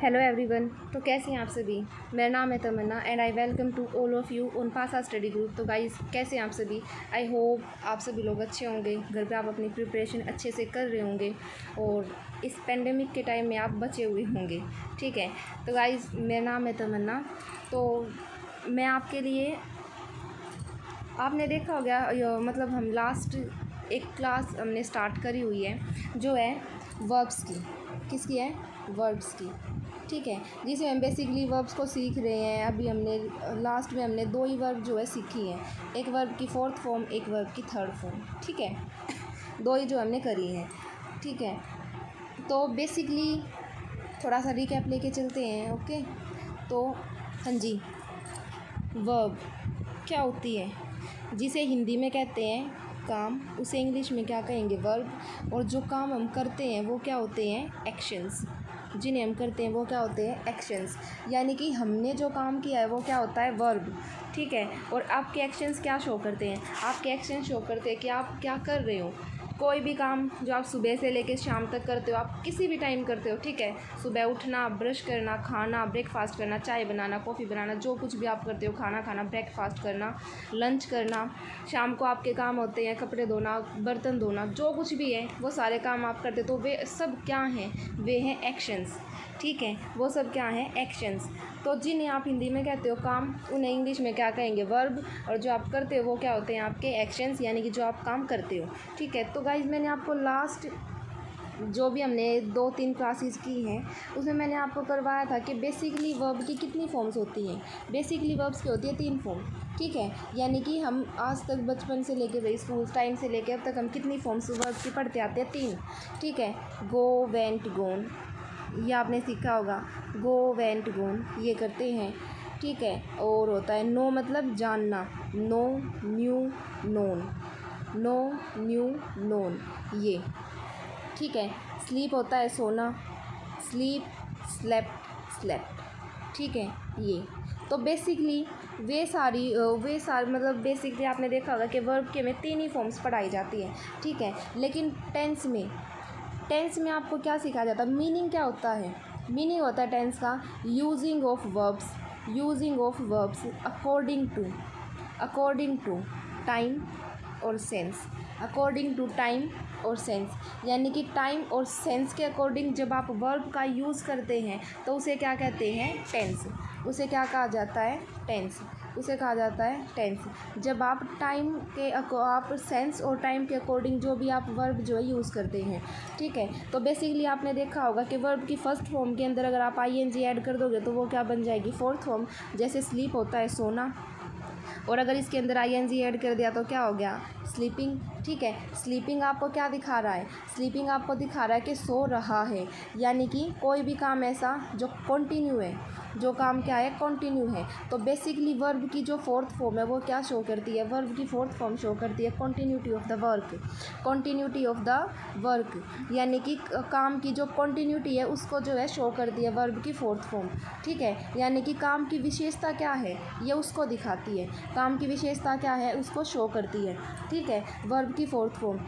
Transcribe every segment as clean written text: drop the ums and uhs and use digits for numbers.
Hello everyone. तो कैसे हैं आप सभी। मेरा नाम है Tamanna and I welcome to all of you on Pasa study group. तो गाइस कैसे हैं आप सभी। आई होप आप सभी लोग अच्छे होंगे, घर पे आप अपनी प्रिपरेशन अच्छे से कर रहे होंगे और इस पेंडेमिक के टाइम में आप बचे हुए होंगे। ठीक है, तो गाइस मेरा नाम है तमन्ना। तो मैं आपके लिए, आपने देखा होगा मतलब हम लास्ट एक क्लास हमने स्टार्ट करी हुई है जो है वर्ब्स की। किसकी है? वर्ब्स की। ठीक है, जिसे हम बेसिकली वर्ब्स को सीख रहे हैं। अभी हमने लास्ट में हमने दो ही वर्ब जो है सीखी हैं, एक वर्ब की फोर्थ फॉर्म, एक वर्ब की थर्ड फॉर्म। ठीक है, दो ही जो हमने करी हैं। ठीक है, तो बेसिकली थोड़ा सा रिकैप लेके चलते हैं। ओके, तो हाँ जी, वर्ब क्या होती है? जिसे हिंदी में कहते हैं काम, उसे इंग्लिश में क्या कहेंगे? वर्ब। और जो काम हम करते हैं वो क्या होते हैं? एक्शंस। जिन्हें हम करते हैं वो क्या होते हैं? एक्शंस। यानी कि हमने जो काम किया है वो क्या होता है? वर्ब। ठीक है, और आपके एक्शंस क्या शो करते हैं? आपके एक्शन शो करते हैं कि आप क्या कर रहे हो। कोई भी काम जो आप सुबह से लेकर शाम तक करते हो, आप किसी भी टाइम करते हो। ठीक है, सुबह उठना, ब्रश करना, खाना, ब्रेकफास्ट करना, चाय बनाना, कॉफ़ी बनाना, जो कुछ भी आप करते हो, खाना खाना, ब्रेकफास्ट करना, लंच करना, शाम को आपके काम होते हैं कपड़े धोना, बर्तन धोना, जो कुछ भी है वो सारे काम आप करते हो। तो वे सब क्या हैं? वे हैं एक्शंस। ठीक है, वो सब क्या हैं? एक्शंस। तो जिन्हें आप हिंदी में कहते हो काम, उन्हें इंग्लिश में क्या कहेंगे? वर्ब। और जो आप करते हो वो क्या होते हैं? आपके एक्शंस, यानी कि जो आप काम करते हो। ठीक है, तो गाइज मैंने आपको लास्ट जो भी हमने 2-3 क्लासेस की हैं उसमें मैंने आपको करवाया था कि बेसिकली वर्ब की कितनी फॉर्म्स होती हैं। बेसिकली वर्ब्स की होती है 3 फॉर्म। ठीक है, यानी कि हम आज तक बचपन से लेके भाई स्कूल टाइम से लेके अब तक हम कितनी फॉर्म्स वर्ब की पढ़ते आते हैं? 3। ठीक है, गो, वेंट, गोन, ये आपने सीखा होगा। गो, वेंट, गोन ये करते हैं। ठीक है, और होता है नो, मतलब जानना। No, knew, known. No, knew, known ये। ठीक है, स्लीप होता है सोना। Sleep, slept, slept. ठीक है, ये तो बेसिकली वे सारी मतलब बेसिकली आपने देखा होगा कि वर्ब के में 3 ही फॉर्म्स पढ़ाई जाती हैं। ठीक है, लेकिन टेंस में आपको क्या सिखाया जाता है? मीनिंग क्या होता है? मीनिंग होता है टेंस का using of verbs according to time और सेंस। अकॉर्डिंग टू टाइम और सेंस, यानी कि टाइम और सेंस के अकॉर्डिंग जब आप वर्ब का यूज़ करते हैं तो उसे क्या कहते हैं? टेंस। उसे क्या कहा जाता है? टेंस। उसे कहा जाता है टेंस। जब आप टाइम के आप सेंस और टाइम के अकॉर्डिंग जो भी आप वर्ब जो है यूज़ करते हैं। ठीक है, तो बेसिकली आपने देखा होगा कि वर्ब की फर्स्ट फॉर्म के अंदर अगर आप आईएनजी ऐड कर दोगे तो वो क्या बन जाएगी? Fourth form. जैसे स्लीप होता है सोना, और अगर इसके अंदर आईएनजी ऐड कर दिया तो क्या हो गया? स्लीपिंग। ठीक है, स्लीपिंग आपको क्या दिखा रहा है? स्लीपिंग आपको दिखा रहा है कि सो रहा है, यानी कि कोई भी काम ऐसा जो कंटिन्यू है, जो काम क्या है? कंटिन्यू है। तो बेसिकली वर्ब की जो फोर्थ फॉर्म है वो क्या शो करती है? वर्ब की फोर्थ फॉर्म शो करती है continuity of the work. Continuity of the work, यानी कि काम की जो कंटिन्यूटी है उसको जो है शो करती है वर्ब की फोर्थ फॉर्म। ठीक है, यानी कि काम की विशेषता क्या है ये उसको दिखाती है। काम की विशेषता क्या है उसको शो करती है। ठीक है, वर्ब की फोर्थ फॉर्म।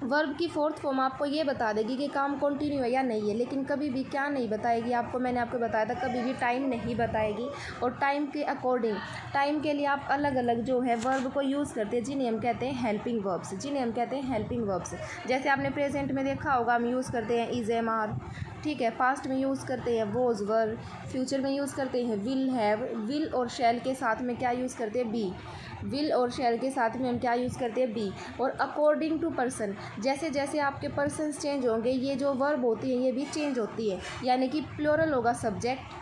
वर्ब की फोर्थ फॉर्म आपको ये बता देगी कि काम कंटिन्यू है या नहीं है, लेकिन कभी भी क्या नहीं बताएगी आपको? मैंने आपको बताया था कभी भी टाइम नहीं बताएगी। और टाइम के अकॉर्डिंग, टाइम के लिए आप अलग अलग जो है वर्ब को यूज़ करते हैं जिन्हें हम कहते हैं हेल्पिंग वर्ब्स। जैसे आपने प्रेजेंट में देखा होगा हम यूज़ करते हैं इज़, एम, आर। ठीक है, पास्ट में यूज़ करते हैं वॉज, वर। फ्यूचर में यूज़ करते हैं विल, हैव। विल और शैल के साथ में क्या यूज़ करते हैं? बी। विल और शैल के साथ में हम क्या यूज़ करते हैं? बी। और अकॉर्डिंग टू पर्सन, जैसे जैसे आपके पर्सन्स चेंज होंगे ये जो वर्ब होती है ये भी चेंज होती है, यानी कि प्लूरल होगा सब्जेक्ट।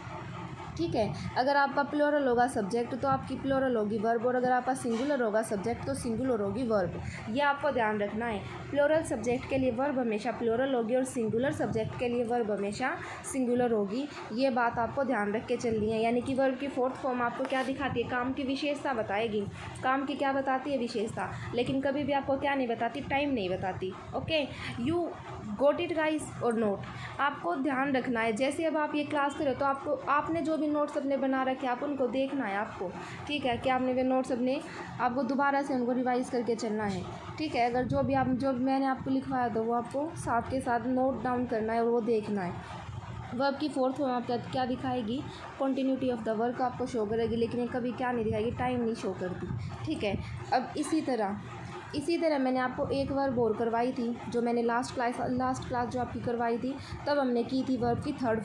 ठीक है, अगर आपका प्लूरल होगा सब्जेक्ट तो आपकी प्लूरल होगी वर्ब, और अगर आपका सिंगुलर होगा सब्जेक्ट तो सिंगुलर होगी वर्ब। ये आपको ध्यान रखना है। प्लूरल सब्जेक्ट के लिए वर्ब हमेशा प्लूरल होगी और सिंगुलर सब्जेक्ट के लिए वर्ब हमेशा सिंगुलर होगी। ये बात आपको ध्यान रख के चलनी है। यानी कि वर्ब की फोर्थ फॉर्म आपको क्या दिखाती है? काम की विशेषता बताएगी। काम की क्या बताती है? विशेषता। लेकिन कभी भी आपको क्या नहीं बताती? टाइम नहीं बताती। Okay, you got it guys और नोट। आपको ध्यान रखना है। जैसे अब आप ये क्लास करो तो आपने जो भी नोट्स अपने बना रखे आप उनको देखना है आपको। ठीक है, कि आपने वे नोट्स अपने आपको दोबारा से उनको रिवाइज़ करके चलना है। ठीक है, अगर जो मैंने आपको लिखवाया तो वो आपको साथ के साथ नोट डाउन करना है और वो देखना है। वर्ब की फोर्थ फॉर्म आप क्या दिखाएगी, कॉन्टिन्यूटी ऑफ द वर्क आपको शो करेगी, लेकिन ये कभी क्या नहीं दिखाएगी, टाइम नहीं शो करती। ठीक है, अब इसी तरह मैंने आपको एक वर्ब और करवाई थी, जो मैंने लास्ट क्लास जो आपकी करवाई थी, तब हमने की थी वर्ब की थर्ड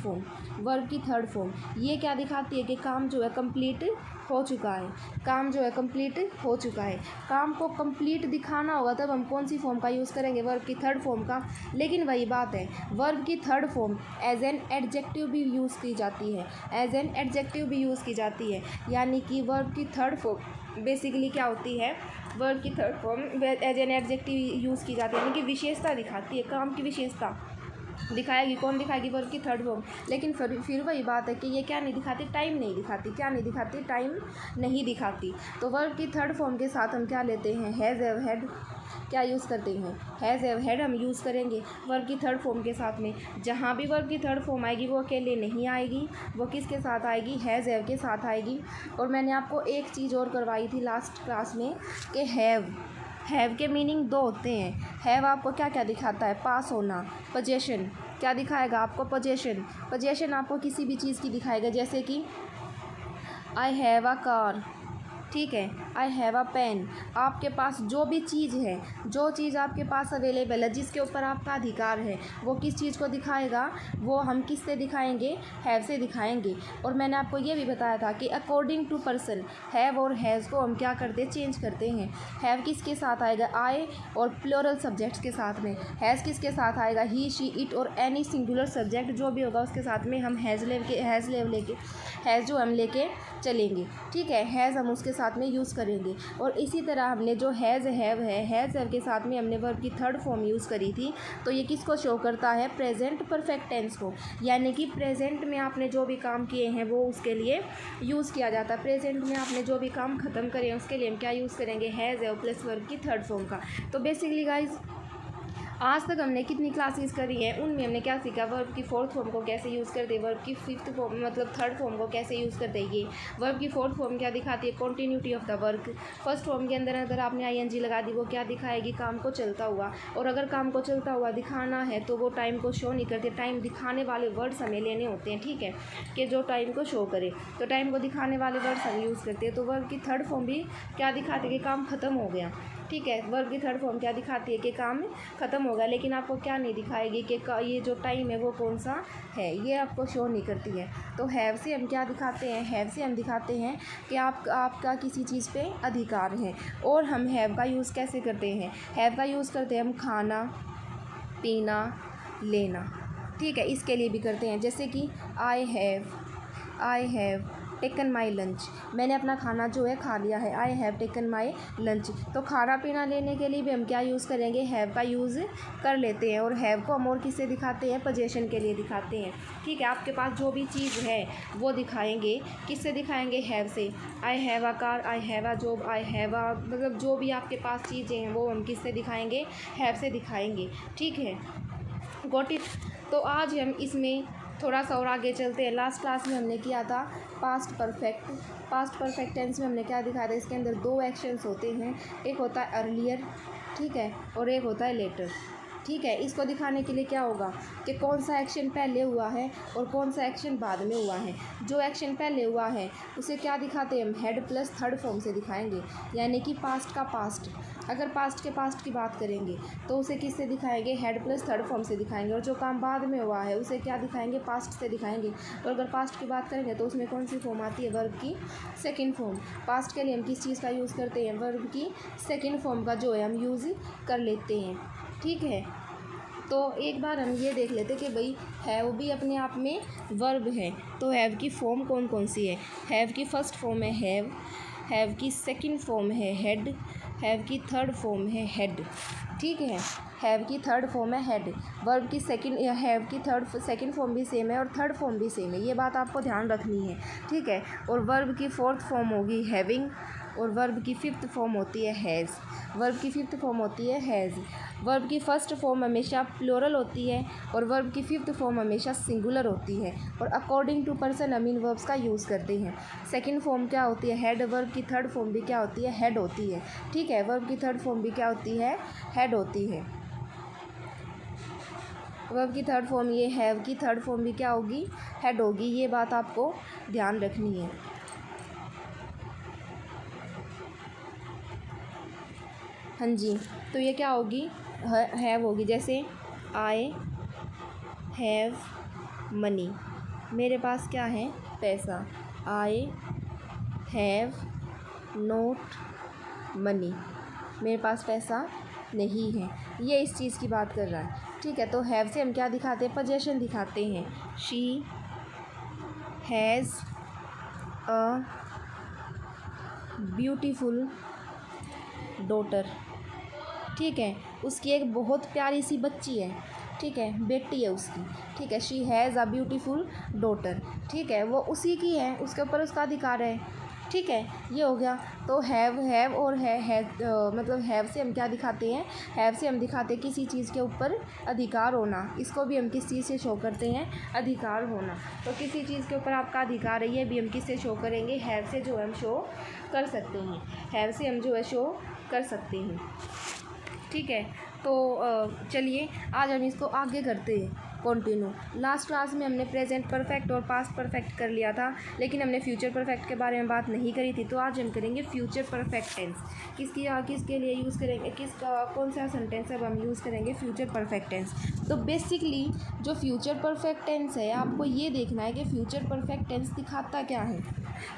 फॉर्म। ये क्या दिखाती है कि काम जो है कंप्लीट हो चुका है, काम को कंप्लीट दिखाना होगा तब हम कौन सी फॉर्म का यूज़ करेंगे, वर्ब की थर्ड फॉर्म का। लेकिन वही बात है, वर्ब की third form as an adjective भी यूज़ की जाती है, यानी कि वर्ब की थर्ड फॉर्म बेसिकली क्या होती है, वर्ब की third form as an adjective use की जाती है, यानी कि विशेषता दिखाती है, काम की विशेषता दिखाएगी। कौन दिखाएगी, वर्ब की थर्ड फॉर्म। लेकिन फिर वही बात है कि ये क्या नहीं दिखाती, टाइम नहीं दिखाती। तो वर्ब की थर्ड फॉर्म के साथ हम क्या लेते हैं, हैज़ हैव हैड, क्या यूज़ करते हैं, हैज़ हैव हैड हम यूज़ करेंगे वर्ब की थर्ड फॉर्म के साथ में। जहाँ भी वर्ब की थर्ड फॉर्म आएगी वो अकेले नहीं आएगी, वो किसके साथ आएगी, हैज़ हैव के साथ आएगी। और मैंने आपको एक चीज़ और करवाई थी लास्ट क्लास में कि हैव के मीनिंग दो होते हैं। हैव आपको क्या क्या दिखाता है, पास होना, पोजेशन, क्या दिखाएगा आपको, पोजेशन आपको किसी भी चीज़ की दिखाएगा, जैसे कि आई हैव अ कार, ठीक है, आई हैव अ पेन। आपके पास जो भी चीज़ है, जो चीज़ आपके पास अवेलेबल है, जिसके ऊपर आपका अधिकार है, वो किस चीज़ को दिखाएगा, वो हम किस से दिखाएंगे, हैव से दिखाएंगे। और मैंने आपको ये भी बताया था कि अकॉर्डिंग टू पर्सन हैव और हैज़ को हम क्या करते, चेंज करते हैं। हैव किसके साथ आएगा, आई और प्लूरल सब्जेक्ट्स के साथ में। हैज़ किसके साथ आएगा, ही, शी, इट और एनी सिंगुलर सब्जेक्ट जो भी होगा उसके साथ में हम हैज़ जो हम लेके चलेंगे। ठीक है, हैज़ हम उसके साथ में यूज़ करेंगे। और इसी तरह हमने जो हैज़ हैव के साथ में हमने वर्ब की थर्ड फॉर्म यूज़ करी थी, तो ये किसको शो करता है, प्रेजेंट परफेक्ट टेंस को, यानी कि प्रेजेंट में आपने जो भी काम किए हैं वो उसके लिए यूज़ किया जाता है। प्रेजेंट में आपने जो भी काम ख़त्म करे हैं उसके लिए हम क्या यूज़ करेंगे, हैज़ हैव प्लस वर्ब की थर्ड फॉर्म का। तो बेसिकली गाइज आज तक हमने कितनी क्लासेस करी हैं, उनमें हमने क्या सीखा, वर्ब की फोर्थ फॉर्म को कैसे यूज़ करते हैं, वर्ब की फिफ्थ फॉर्म मतलब थर्ड फॉर्म को कैसे यूज़ करते हैं। ये वर्ब की फोर्थ फॉर्म क्या दिखाती है, continuity of the work. First form के अंदर अगर आपने आईएनजी लगा दी, वो क्या दिखाएगी, काम को चलता हुआ। और अगर काम को चलता हुआ दिखाना है तो वो टाइम को शो नहीं करते, टाइम दिखाने वाले वर्ड्स हमें लेने होते हैं। ठीक है, कि जो टाइम को शो करे, तो टाइम को दिखाने वाले वर्ड्स हम यूज़ करते हैं। तो वर्ब की थर्ड फॉर्म भी क्या दिखाती है कि काम ख़त्म हो गया। ठीक है, वर्ब की थर्ड फॉर्म क्या दिखाती है कि काम ख़त्म होगा, लेकिन आपको क्या नहीं दिखाएगी कि ये जो टाइम है वो कौन सा है, ये आपको शो नहीं करती है। तो हैव से हम क्या दिखाते हैं, हैव से हम दिखाते हैं कि आपका किसी चीज़ पे अधिकार है। और हम हैव का यूज़ कैसे करते हैं, हैव का यूज़ करते हैं हम खाना पीना लेना। ठीक है, इसके लिए भी करते हैं, जैसे कि I have taken my lunch, मैंने अपना खाना जो है खा लिया है, I have taken my lunch. तो खाना पीना लेने के लिए भी हम क्या यूज़ करेंगे, हैव का यूज़ कर लेते हैं। और हैव को हम और किससे दिखाते हैं, पोजेशन के लिए दिखाते हैं। ठीक है, आपके पास जो भी चीज़ है वो दिखाएंगे, किससे दिखाएंगे, हैव से। I have a car, I have a job, I have a, मतलब जो भी आपके पास चीज़ें हैं वो हम किससे दिखाएंगे, हैव से दिखाएंगे। ठीक है, गॉट इट। तो आज हम इसमें थोड़ा सा और आगे चलते हैं। लास्ट क्लास में हमने किया था पास्ट परफेक्ट टेंस में हमने क्या दिखाया था, इसके अंदर दो एक्शंस होते हैं, एक होता है अर्लियर, ठीक है, और एक होता है लेटर। ठीक है, इसको दिखाने के लिए क्या होगा कि कौन सा एक्शन पहले हुआ है और कौन सा एक्शन बाद में हुआ है। जो एक्शन पहले हुआ है उसे क्या दिखाते हैं हम, हेड प्लस थर्ड फॉर्म से दिखाएंगे, यानी कि पास्ट का पास्ट। अगर पास्ट के पास्ट की बात करेंगे तो उसे किससे दिखाएंगे, हेड प्लस थर्ड फॉर्म से दिखाएंगे। और जो काम बाद में हुआ है उसे क्या दिखाएंगे, पास्ट से दिखाएंगे। और अगर पास्ट की बात करेंगे तो उसमें कौन सी फॉर्म आती है, वर्ब की सेकंड फॉर्म। पास्ट के लिए हम किस चीज़ का यूज़ करते हैं, वर्ब की सेकंड फॉर्म का जो है हम यूज़ कर लेते हैं। ठीक है, तो एक बार हम ये देख लेते कि भाई हैव भी अपने आप में वर्ब है, तो हैव की फॉर्म कौन कौन सी है। हैव की फर्स्ट फॉर्म है हैव की सेकंड फॉर्म है हेड, हैव की थर्ड फॉर्म है हेड। ठीक है, हैव की थर्ड फॉर्म है हेड। वर्ब की हैव की सेकंड फॉर्म भी सेम है और थर्ड फॉर्म भी सेम है, ये बात आपको ध्यान रखनी है। ठीक है, और वर्ब की फोर्थ फॉर्म होगी हैविंग, और वर्ब की फिफ्थ फॉर्म होती है हैज़। वर्ब की फ़र्स्ट फॉर्म हमेशा प्लूरल होती है और वर्ब की फिफ्थ फॉर्म हमेशा सिंगुलर होती है। और अकॉर्डिंग टू पर्सन हम इन वर्ब्स का यूज़ करते हैं। सेकंड फॉर्म क्या होती है, हेड। वर्ब की थर्ड फॉर्म भी क्या होती है, हेड होती है। ठीक है, वर्ब की थर्ड फॉर्म भी क्या होती है, हेड होती है। वर्ब की थर्ड फॉर्म ये हैव की थर्ड फॉर्म भी क्या होगी, हैड होगी। ये बात आपको ध्यान रखनी है। हाँ जी, तो ये क्या होगी, हैव होगी। जैसे आई हैव मनी, मेरे पास क्या है, पैसा। आई हैव नोट मनी, मेरे पास पैसा नहीं है। ये इस चीज़ की बात कर रहा है, ठीक है। तो हैव से हम क्या दिखाते हैं, पोजेशन दिखाते हैं। She has a beautiful daughter, ठीक है। उसकी एक बहुत प्यारी सी बच्ची है, ठीक है, बेटी है उसकी, ठीक है। She has a beautiful daughter, ठीक है, वो उसी की है, उसके ऊपर उसका अधिकार है, ठीक है। ये हो गया। तो हैव और है मतलब हैव से हम क्या दिखाते हैं, हैव से हम दिखाते हैं किसी चीज़ के ऊपर अधिकार होना। इसको भी हम किस चीज़ से शो करते हैं, अधिकार होना। तो किसी चीज़ के ऊपर आपका अधिकार है, ये भी हम किस से शो करेंगे, हैव से जो हम शो कर सकते हैं। हैव से हम जो है शो कर सकते हैं, ठीक है। तो चलिए आज हम इसको आगे करते हैं कंटिन्यू। लास्ट क्लास में हमने प्रेजेंट परफेक्ट और पास्ट परफेक्ट कर लिया था, लेकिन हमने फ्यूचर परफेक्ट के बारे में बात नहीं करी थी। तो आज हम करेंगे फ्यूचर परफेक्ट टेंस। किसके लिए यूज़ करेंगे, कौन सा सेंटेंस अब हम यूज़ करेंगे, फ्यूचर परफेक्ट टेंस। तो बेसिकली जो फ्यूचर परफेक्ट टेंस है, आपको ये देखना है कि फ्यूचर परफेक्ट टेंस दिखाता क्या है।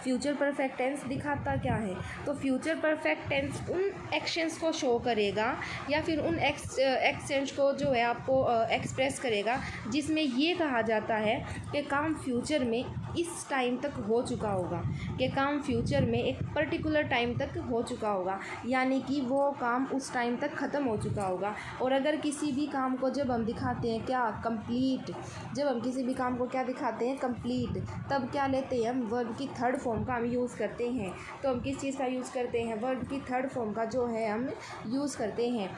फ्यूचर परफेक्ट टेंस दिखाता क्या है, तो फ्यूचर परफेक्ट टेंस उन एक्शंस को शो करेगा या फिर उन एक्शंस को जो है आपको एक्सप्रेस करेगा जिसमें ये कहा जाता है कि काम फ्यूचर में इस टाइम तक हो चुका होगा, कि काम फ्यूचर में एक पर्टिकुलर टाइम तक हो चुका होगा, यानी कि वो काम उस टाइम तक ख़त्म हो चुका होगा। और अगर किसी भी काम को जब हम दिखाते हैं क्या, कंप्लीट, जब हम किसी भी काम को क्या दिखाते हैं, कंप्लीट, तब क्या लेते हैं हम, वर्ब की थर्ड फॉर्म का हम यूज़ करते हैं। तो हम किस चीज़ का यूज़ करते हैं, वर्ब की थर्ड फॉर्म का जो है हम यूज़ करते हैं।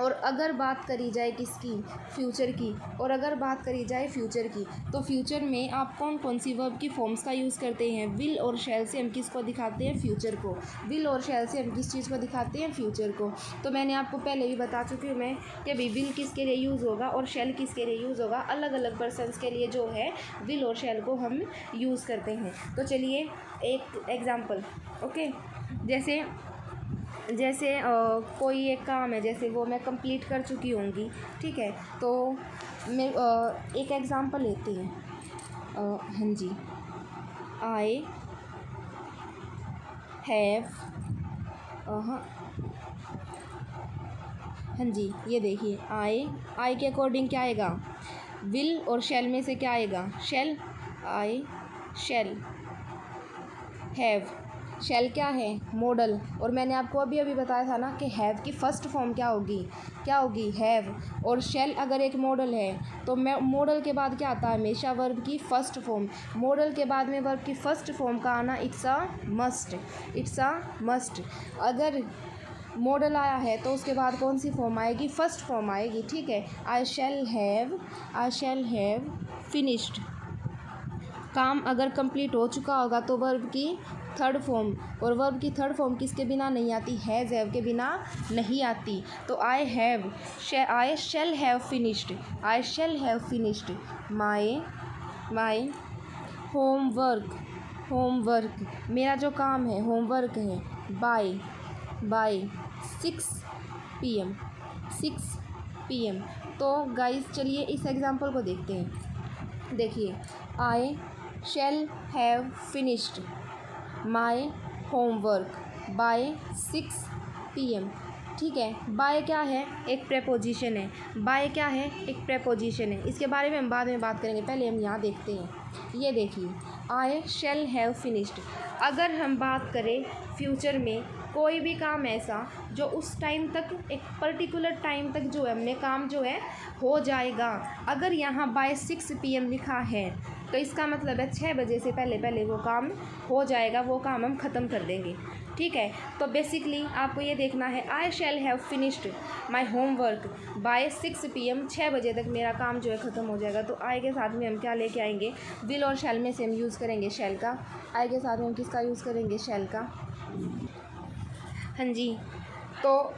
और अगर बात करी जाए किसकी, फ्यूचर की, और अगर बात करी जाए फ्यूचर की, तो फ्यूचर में आप कौन कौन सी वर्ब की फॉर्म्स का यूज़ करते हैं, विल और शैल से हम किसको दिखाते हैं, फ्यूचर को। विल और शैल से हम किस चीज़ को दिखाते हैं, फ्यूचर को। तो मैंने आपको पहले भी बता चुकी हूँ मैं कि भाई विल किसके लिए यूज़ होगा और शैल किसके लिए यूज़ होगा। अलग अलग पर्सनस के लिए जो है विल और शैल को हम यूज़ करते हैं। तो चलिए एक एग्ज़ाम्पल, ओके। जैसे कोई एक काम है, जैसे वो मैं कंप्लीट कर चुकी होंगी, ठीक है। तो मैं एक एग्ज़ाम्पल लेते हैं। हाँ जी, आई हैव, हाँ जी, ये देखिए आई के अकॉर्डिंग क्या आएगा, विल और शैल में से क्या आएगा, शैल। आई शैल हैव, शैल क्या है, मॉडल। और मैंने आपको अभी बताया था ना कि हैव की फ़र्स्ट फॉर्म क्या होगी, हैव। और शैल अगर एक मॉडल है तो मैं मॉडल के बाद क्या आता है, हमेशा वर्ब की फ़र्स्ट फॉर्म। मॉडल के बाद में वर्ब की फ़र्स्ट फॉर्म का आना इट्स अ मस्ट। अगर मॉडल आया है तो उसके बाद कौन सी फॉर्म आएगी, फ़र्स्ट फॉर्म आएगी, ठीक है। आई शैल हैव फिनिश्ड, काम अगर कंप्लीट हो चुका होगा तो वर्ब की थर्ड फॉर्म, और वर्ब की थर्ड फॉर्म किसके बिना नहीं आती, हैज़ हैव के बिना नहीं आती। तो I shall have finished my homework, मेरा जो काम है होमवर्क है, बाय 6 PM। तो गाइस चलिए इस एग्ज़ाम्पल को देखते हैं। देखिए, I shall have finished my homework by 6 PM, ठीक है। बाय क्या है, एक प्रेपोजिशन है। इसके बारे में हम बाद में बात करेंगे, पहले हम यहाँ देखते हैं। ये देखिए, आई शैल हैव फिनिश्ड। अगर हम बात करें फ्यूचर में कोई भी काम ऐसा जो उस टाइम तक, एक पर्टिकुलर टाइम तक जो है हमने काम जो है हो जाएगा, अगर यहाँ बाय 6 PM लिखा है तो इसका मतलब है 6 बजे से पहले वो काम हो जाएगा, वो काम हम ख़त्म कर देंगे, ठीक है। तो बेसिकली आपको ये देखना है, I shall have finished my homework by 6 PM, 6 बजे तक मेरा काम जो है ख़त्म हो जाएगा। तो आई के साथ में हम क्या लेके आएंगे, विल और शैल में से हम यूज़ करेंगे शैल का। आई के साथ में हम किसका यूज़ करेंगे, शैल का। हाँ जी, तो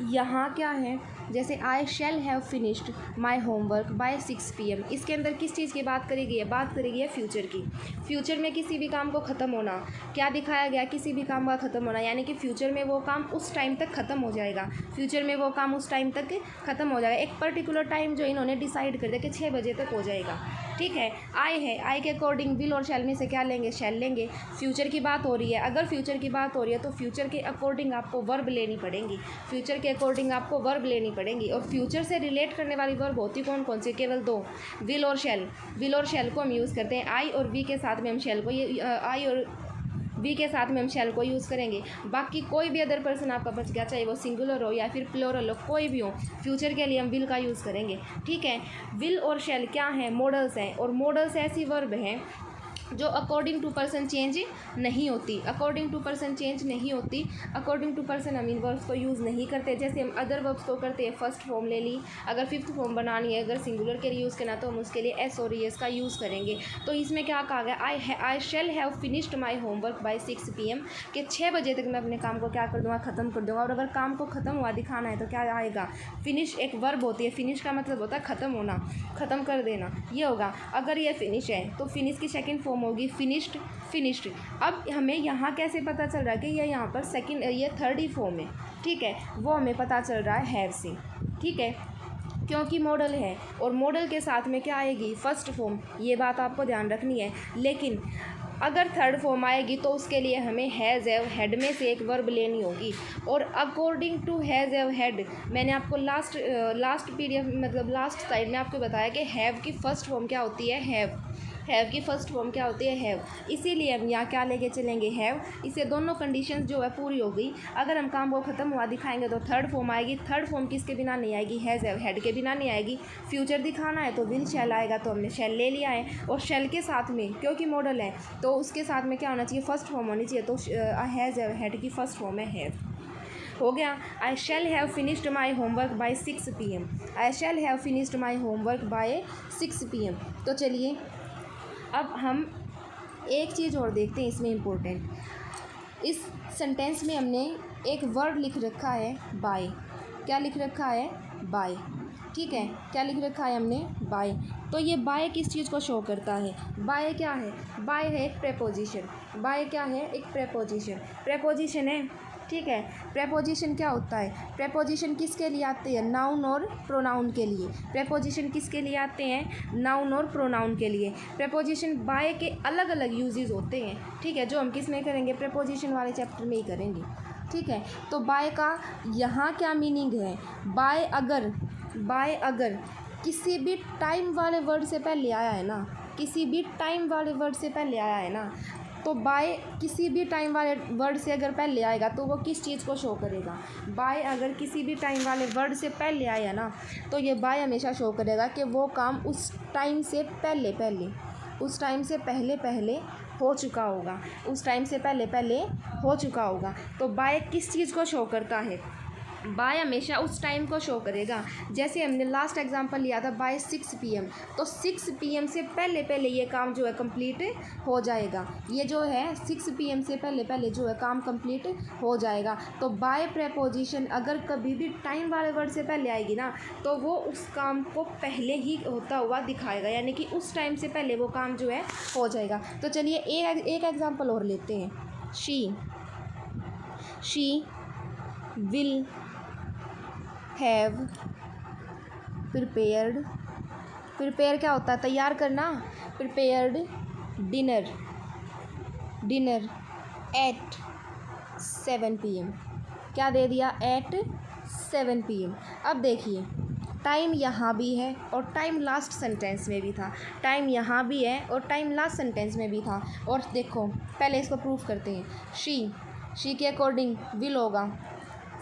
यहाँ क्या है, जैसे I shall have finished my homework by 6 PM, इसके अंदर किस चीज़ की बात करी गई है? बात करी गई है फ्यूचर की। फ्यूचर में किसी भी काम को ख़त्म होना, क्या दिखाया गया? किसी भी काम का ख़त्म होना, यानी कि फ्यूचर में वो काम उस टाइम तक ख़त्म हो जाएगा। फ्यूचर में वो काम उस टाइम तक ख़त्म हो जाएगा, एक पर्टिकुलर टाइम जो इन्होंने डिसाइड कर दिया कि 6 बजे तक हो जाएगा। ठीक है, आई है, आई के अकॉर्डिंग विल और शैल में से क्या लेंगे? शैल लेंगे। फ्यूचर की बात हो रही है, अगर फ्यूचर की बात हो रही है तो फ्यूचर के अकॉर्डिंग आपको वर्ब लेनी पड़ेंगी। फ्यूचर के अकॉर्डिंग आपको वर्ब लेनी पड़ेंगी। और फ्यूचर से रिलेट करने वाली वर्ब होती कौन कौन सी? केवल 2, विल और शैल। विल और शैल को हम यूज़ करते हैं, आई और वी के साथ में हम शैल को आई और वी के साथ में हम शैल को यूज़ करेंगे। बाकी कोई भी अदर पर्सन आपका बच गया, चाहे वो सिंगुलर हो या फिर प्लूरल हो, कोई भी हो, फ्यूचर के लिए हम विल का यूज़ करेंगे। ठीक है, विल और शैल क्या हैं? मॉडल्स हैं, और मॉडल्स ऐसी वर्ब हैं जो अकॉर्डिंग टू पर्सन चेंज नहीं होती। अकॉर्डिंग टू पर्सन चेंज नहीं होती, अकॉर्डिंग टू पर्सन हम इन वर्ब्स को यूज़ नहीं करते। जैसे हम अदर वर्ब्स को करते हैं, फर्स्ट फॉर्म ले ली, अगर फिफ्थ फॉर्म बनानी है, अगर सिंगुलर के लिए यूज़ करना तो हम उसके लिए एस और एस का यूज़ करेंगे। तो इसमें क्या कहा गया? I shall have finished my homework by 6 PM, कि 6 बजे तक मैं अपने काम को क्या कर दूँगा? ख़त्म कर दूँगा। और अगर काम को ख़त्म हुआ दिखाना है तो क्या आएगा? फिनिश एक वर्ब होती है, फिनिश का मतलब होता है ख़त्म होना, ख़त्म कर देना, ये होगा। अगर ये फिनिश है तो फिनिश की सेकंड फॉर्म होगी फिनिश्ड। फिनिश्ड अब हमें यहाँ कैसे पता चल रहा है कि ये यहाँ पर सेकंड, ये थर्ड ही फॉर्म है। ठीक है, वो हमें पता चल रहा है हैव से। ठीक है, क्योंकि मॉडल है, और मॉडल के साथ में क्या आएगी? First form. ये बात आपको ध्यान रखनी है। लेकिन अगर थर्ड फॉर्म आएगी तो उसके लिए हमें हैज़ हैव हेड में से एक वर्ब लेनी होगी। और according to has have had, मैंने आपको लास्ट पीडीएफ मतलब लास्ट साइड में आपको बताया कि हैव की फ़र्स्ट फॉर्म क्या होती है? हैव की फ़र्स्ट फॉर्म क्या होती है? हैव। इसीलिए हम यहाँ क्या लेके चलेंगे? हैव। इससे दोनों कंडीशंस जो है पूरी हो गई। अगर हम काम को ख़त्म हुआ दिखाएंगे तो थर्ड फॉर्म आएगी। थर्ड फॉर्म किसके बिना नहीं आएगी? हैज़ हैव हेड के बिना नहीं आएगी। फ्यूचर दिखाना है तो विल शैल आएगा, तो हमने शैल ले लिया है। और शैल के साथ में, क्योंकि मॉडल है तो उसके साथ में क्या होना चाहिए? फर्स्ट फॉर्म होनी चाहिए। तो हैज़ हैव हेड की फ़र्स्ट फॉर्म है हैव। हो गया। I shall have finished my homework by 6 PM। I shall have finished my homework by 6 PM। तो चलिए अब हम एक चीज़ और देखते हैं इसमें इम्पोर्टेंट। इस सेंटेंस में हमने एक वर्ड लिख रखा है बाय। क्या लिख रखा है? बाय। ठीक है, क्या लिख रखा है हमने? बाय। तो ये बाय किस चीज़ को शो करता है? बाय क्या है? बाय है एक प्रेपोजिशन। बाय क्या है? एक प्रेपोजिशन। प्रेपोजिशन है। ठीक है, प्रेपोजिशन क्या होता है? प्रेपोजिशन किसके लिए आते हैं? नाउन और प्रोनाउन के लिए। प्रेपोजिशन किसके लिए आते हैं? नाउन और प्रोनाउन के लिए। प्रेपोजिशन बाय के अलग अलग यूजेस होते हैं। ठीक है, जो हम किस में करेंगे? प्रेपोजिशन वाले चैप्टर में ही करेंगे। ठीक है, तो बाय का यहाँ क्या मीनिंग है? बाय अगर किसी भी टाइम वाले वर्ड से पहले आया है ना, किसी भी टाइम वाले वर्ड से पहले आया है ना, तो बाय किसी भी टाइम वाले वर्ड से अगर पहले आएगा तो वो किस चीज़ को शो करेगा? बाय अगर किसी भी टाइम वाले वर्ड से पहले आया ना, तो ये बाय हमेशा शो करेगा कि वो काम उस टाइम से पहले उस टाइम से पहले हो चुका होगा, उस टाइम से पहले हो चुका होगा। तो बाय किस चीज़ को शो करता है? बाय हमेशा उस टाइम को शो करेगा। जैसे हमने लास्ट एग्जांपल लिया था बाय 6 PM, तो 6 PM से पहले ये काम जो है कंप्लीट हो जाएगा। ये जो है 6 PM से पहले जो है काम कंप्लीट हो जाएगा। तो बाय प्रेपोजिशन अगर कभी भी टाइम वाले वर्ड से पहले आएगी ना, तो वो उस काम को पहले ही होता हुआ दिखाएगा, यानी कि उस टाइम से पहले वो काम जो है हो जाएगा। तो चलिए एक एग्जाम्पल और लेते हैं। शी विल हैव प्रिपेयर क्या होता है? तैयार करना। Prepared dinner at 7 PM। क्या दे दिया? At 7 PM। अब देखिए, टाइम यहाँ भी है और टाइम लास्ट सेंटेंस में भी था। टाइम यहाँ भी है और टाइम लास्ट सेंटेंस में भी था। और देखो, पहले इसको प्रूफ करते हैं। शी के अकॉर्डिंग विल होगा,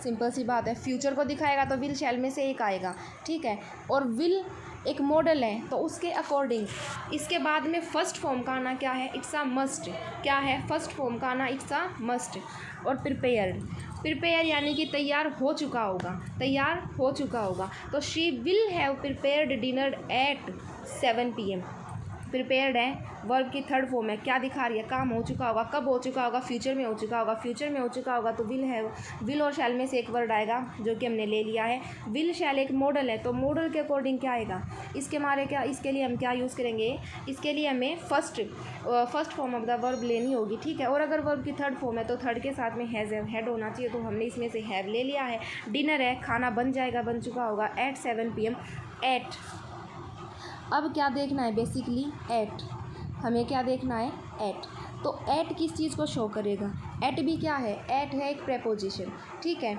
सिंपल सी बात है। फ्यूचर को दिखाएगा तो विल शैल में से एक आएगा। ठीक है, और विल एक मॉडल है तो उसके अकॉर्डिंग इसके बाद में फर्स्ट फॉर्म का आना क्या है? It's a must. क्या है? फर्स्ट फॉर्म का आना इट्स अ मस्ट। और प्रिपेयर यानी कि तैयार हो चुका होगा। तो she will have prepared dinner at 7 PM। Prepared है, वर्ब की थर्ड फॉर्म है, क्या दिखा रही है, काम हो चुका होगा, कब हो चुका होगा, फ्यूचर में हो चुका होगा, फ्यूचर में हो चुका होगा तो विल है, विल और शैल में से एक वर्ड आएगा जो कि हमने ले लिया है। विल शैल एक मॉडल है, तो मॉडल के अकॉर्डिंग क्या आएगा, इसके मारे क्या, इसके लिए हम क्या यूज़ करेंगे, इसके लिए हमें first form of the verb लेनी होगी, ठीक है। और अगर वर्ब की थर्ड फॉर्म है तो थर्ड के साथ में हैज़ हेड होना चाहिए, तो हमने इसमें से हैव ले लिया है। डिनर है, खाना बन जाएगा, बन चुका होगा, एट 7 PM, एट। अब क्या देखना है बेसिकली, एट, हमें क्या देखना है, एट। तो एट किस चीज़ को शो करेगा, एट भी क्या है, एट है एक प्रेपोजिशन, ठीक है।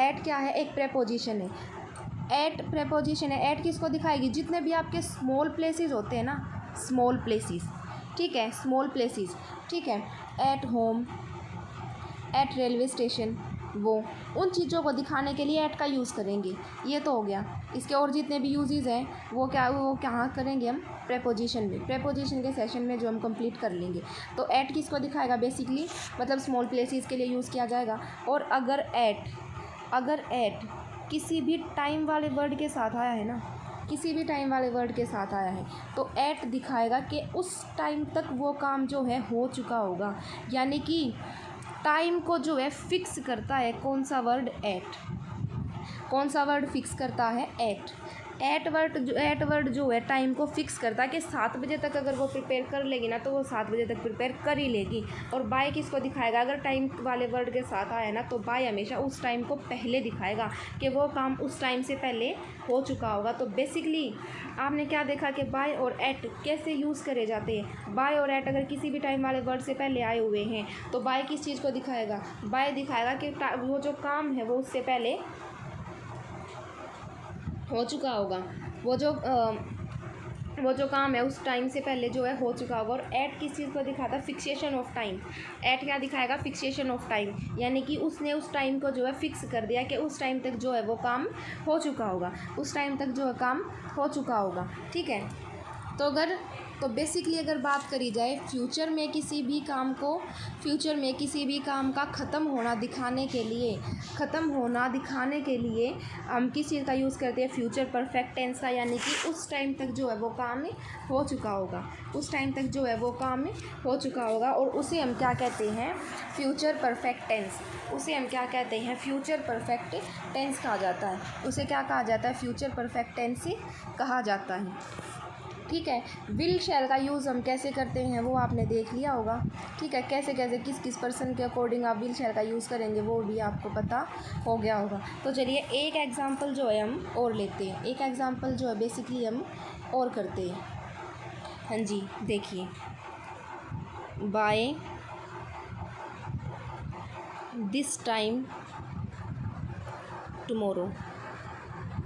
एट क्या है, एक प्रेपोजिशन है, एट प्रेपोजिशन है। एट किसको दिखाएगी, जितने भी आपके स्मॉल प्लेसेस होते हैं ना, स्मॉल प्लेसेस, ठीक है, स्मॉल प्लेसेस, ठीक है। At home, eight railway station, वो उन चीज़ों को दिखाने के लिए एट का यूज़ करेंगे। ये तो हो गया। इसके और जितने भी यूजेस हैं वो कहाँ करेंगे हम, प्रेपोजिशन में, प्रेपोजिशन के सेशन में जो हम कंप्लीट कर लेंगे। तो एट किसको दिखाएगा बेसिकली, मतलब स्मॉल प्लेसेस के लिए यूज़ किया जाएगा। और अगर एट किसी भी टाइम वाले वर्ड के साथ आया है ना, किसी भी टाइम वाले वर्ड के साथ आया है तो एट दिखाएगा कि उस टाइम तक वो काम जो है हो चुका होगा। यानी कि टाइम को जो है फिक्स करता है कौन सा वर्ड, एट। कौन सा वर्ड फिक्स करता है, एट। एट वर्ड जो है टाइम को फिक्स करता है कि 7 बजे तक अगर वो प्रिपेयर कर लेगी ना तो वो 7 बजे तक प्रिपेयर कर ही लेगी। और बाय किसको दिखाएगा, अगर टाइम वाले वर्ड के साथ आया ना तो बाय हमेशा उस टाइम को पहले दिखाएगा कि वो काम उस टाइम से पहले हो चुका होगा। तो बेसिकली आपने क्या देखा कि बाय और एट कैसे यूज़ करे जाते हैं। बाय और एट अगर किसी भी टाइम वाले वर्ड से पहले आए हुए हैं तो बाय किस चीज़ को दिखाएगा, बाय दिखाएगा कि वो जो काम है वो उससे पहले हो चुका होगा, वो जो काम है उस टाइम से पहले जो है हो चुका होगा। और एट किस चीज़ को दिखाता है, फिक्सेशन ऑफ टाइम। एट क्या दिखाएगा, फिक्सेशन ऑफ टाइम, यानी कि उसने उस टाइम को जो है फिक्स कर दिया कि उस टाइम तक जो है वो काम हो चुका होगा, उस टाइम तक जो है काम हो चुका होगा, ठीक है। तो बेसिकली अगर बात करी जाए फ्यूचर में किसी भी काम का ख़त्म होना दिखाने के लिए हम किस चीज़ का यूज़ करते हैं, फ्यूचर परफेक्ट टेंस का। यानी कि उस टाइम तक जो है वो काम हो चुका होगा, उस टाइम तक जो है वो काम हो चुका होगा। और उसे हम क्या कहते हैं, फ्यूचर परफेक्ट टेंस। उसे हम क्या कहते हैं, फ्यूचर परफेक्ट टेंस कहा जाता है। उसे क्या कहा जाता है, फ्यूचर परफेक्ट टेंस कहा जाता है, ठीक है। विल शैल का यूज़ हम कैसे करते हैं वो आपने देख लिया होगा, ठीक है। कैसे किस पर्सन के अकॉर्डिंग आप विल शैल का यूज़ करेंगे वो भी आपको पता हो गया होगा। तो चलिए एक एग्ज़ाम्पल जो है हम और लेते हैं, एक एग्ज़ाम्पल जो है बेसिकली हम और करते हैं। हाँ जी, देखिए, by this time tomorrow,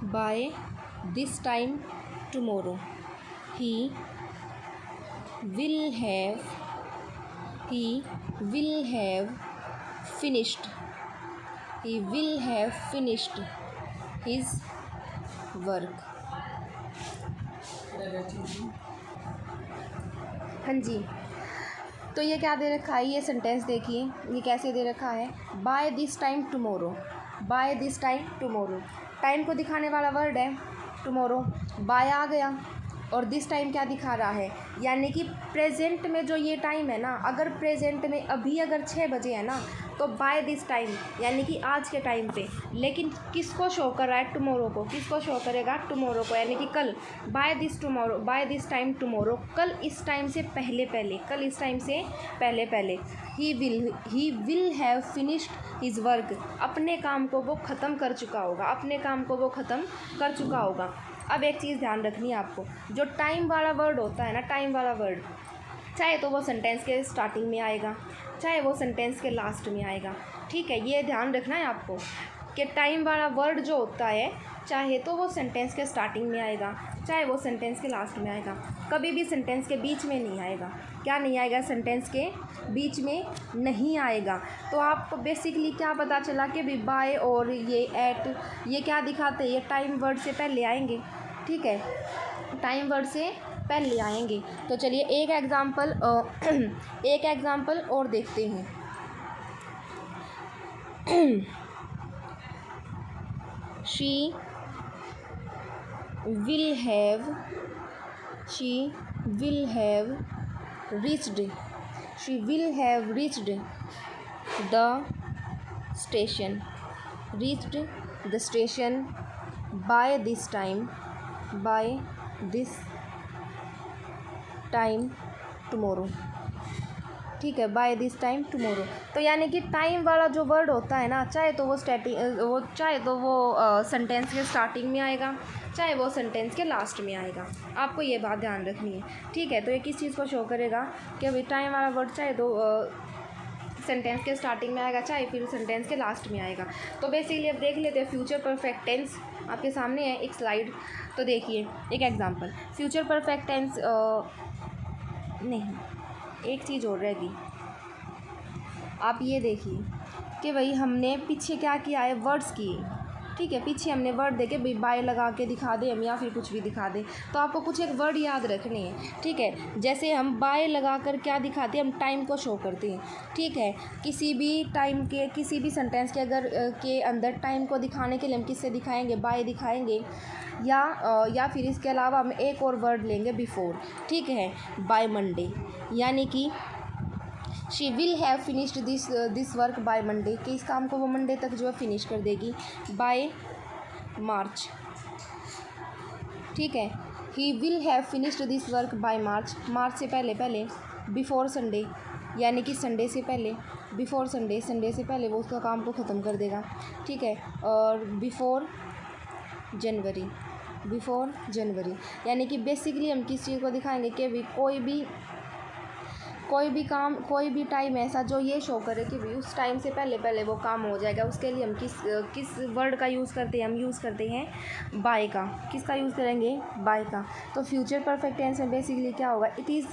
by this time tomorrow he will have finished his work। हाँ जी, तो ये क्या दे रखा है, ये सेंटेंस देखिए, ये कैसे दे रखा है, by this time tomorrow, by this time tomorrow. Time को दिखाने वाला वर्ड है टुमारो, बाय आ गया और दिस टाइम क्या दिखा रहा है, यानी कि प्रेजेंट में जो ये टाइम है ना, अगर प्रेजेंट में अभी अगर 6 बजे है ना तो बाय दिस टाइम यानी कि आज के टाइम पे। लेकिन किसको शो कर रहा है, टुमारो को। किसको शो करेगा, टुमारो को, यानी कि कल। बाय दिस टाइम टुमारो, कल इस टाइम से पहले कल इस टाइम से पहले। ही will have finished his work, अपने काम को वो ख़त्म कर चुका होगा, अब एक चीज़ ध्यान रखनी है आपको, जो टाइम वाला वर्ड होता है ना, टाइम वाला वर्ड चाहे तो वो सेंटेंस के स्टार्टिंग में आएगा, चाहे वो सेंटेंस के लास्ट में आएगा, ठीक है। ये ध्यान रखना है आपको कि टाइम वाला वर्ड जो होता है चाहे तो वो सेंटेंस के स्टार्टिंग में आएगा, चाहे वो सेंटेंस के लास्ट में आएगा, कभी भी सेंटेंस के बीच में नहीं आएगा। क्या नहीं आएगा, सेंटेंस के बीच में नहीं आएगा। तो आपको बेसिकली क्या पता चला कि भी बाय और ये एट ये क्या दिखाते हैं, ये टाइम वर्ड से पहले आएंगे, ठीक है, टाइम वर्ड से पहले आएंगे। तो चलिए एक एग्ज़ाम्पल और देखते हैं। She will will have reached, she will have reached the station, reached the station by this time, by this time tomorrow। ठीक है, बाय दिस टाइम टुमारो। तो यानी कि टाइम वाला जो वर्ड होता है ना, चाहे तो वो सेंटेंस के स्टार्टिंग में आएगा, चाहे वो सेंटेंस के लास्ट में आएगा। आपको ये बात ध्यान रखनी है, ठीक है। तो ये किस चीज़ को शो करेगा कि अभी टाइम वाला वर्ड चाहे तो सेंटेंस के स्टार्टिंग में आएगा, चाहे फिर सेंटेंस के लास्ट में आएगा। तो बेसिकली अब देख लेते हैं फ्यूचर परफेक्ट टेंस। आपके सामने है एक स्लाइड, तो देखिए एक एग्जांपल। फ्यूचर परफेक्ट टेंस नहीं, एक चीज़ और रहेगी। आप ये देखिए कि भाई हमने पीछे क्या किया है, वर्ड्स किए, ठीक है। पीछे हमने वर्ड दे के भाई बाय लगा के दिखा दे हम, या फिर कुछ भी दिखा दे, तो आपको कुछ एक वर्ड याद रखने हैं, ठीक है। जैसे हम बाय लगा कर क्या दिखाते हैं, हम टाइम को शो करते हैं, ठीक है। किसी भी टाइम के, किसी भी सेंटेंस के अगर के अंदर टाइम को दिखाने के लिए हम किससे दिखाएंगे, बाय दिखाएंगे, या फिर इसके अलावा हम एक और वर्ड लेंगे बिफोर, ठीक है। बाय मंडे, यानी कि she will have finished this work by Monday, कि इस काम को वो मंडे तक जो है फिनिश कर देगी। बाय मार्च, ठीक है। He will have finished this work by March, March से पहले। बिफोर संडे, यानी कि संडे से पहले। बिफोर संडे, संडे से पहले वो उसका काम को ख़त्म कर देगा, ठीक है। और बिफोर जनवरी, बिफोर जनवरी, यानी कि बेसिकली हम किस चीज़ को दिखाएंगे कि भी कोई भी काम, कोई भी टाइम ऐसा जो ये शो करे कि भी उस टाइम से पहले वो काम हो जाएगा। उसके लिए हम किस वर्ड का यूज़ करते हैं, हम यूज़ करते हैं बाय का। किसका यूज़ करेंगे, बाय का। तो फ्यूचर परफेक्ट टेंस में बेसिकली क्या होगा, it is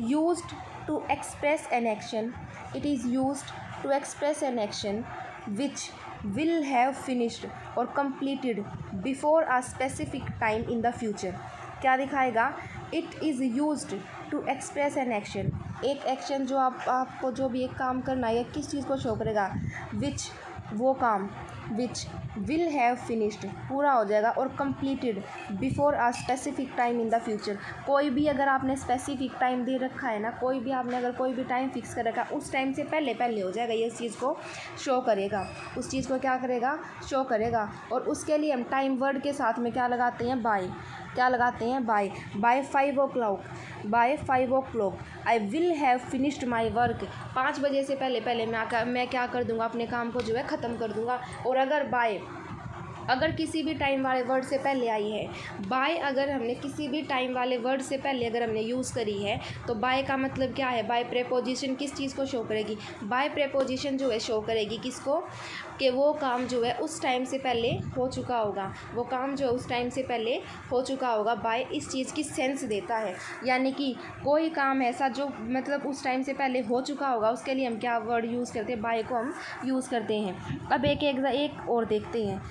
used to express an action, it is used to express an action which will have finished or completed before a specific time in the future। क्या दिखाएगा, it is used to express an action, एक action जो आपको जो भी एक काम करना है, किस चीज़ को शो करेगा, which, वो काम, which will have finished, पूरा हो जाएगा, और completed before a specific time in the future। कोई भी अगर आपने स्पेसिफिक टाइम दे रखा है ना, कोई भी आपने अगर कोई भी टाइम फिक्स कर रखा है, उस टाइम से पहले हो जाएगा, ये इस चीज़ को शो करेगा, उस चीज़ को क्या करेगा, शो करेगा। और उसके लिए हम टाइम वर्ड के साथ में क्या लगाते हैं, बाय। क्या लगाते हैं, by. By 5 o'clock, by 5 o'clock I will have finished my work, 5 बजे से पहले मैं क्या कर दूँगा, अपने काम को जो है ख़त्म कर दूँगा। और अगर बाय अगर किसी भी टाइम वाले वर्ड से पहले आई है, बाय अगर हमने किसी भी टाइम वाले वर्ड से पहले अगर हमने यूज़ करी है, तो बाय का मतलब क्या है, बाय प्रेपोजिशन किस चीज़ को शो करेगी, बाय प्रेपोजिशन जो है शो करेगी किसको, कि वो काम जो है उस टाइम से पहले हो चुका होगा, वो काम जो है उस टाइम से पहले हो चुका होगा। बाय इस चीज़ की सेंस देता है, यानी कि कोई काम ऐसा जो मतलब उस टाइम से पहले हो चुका होगा, उसके लिए हम क्या वर्ड यूज़ करते हैं, बाय को हम यूज़ करते हैं। अब एक और देखते हैं,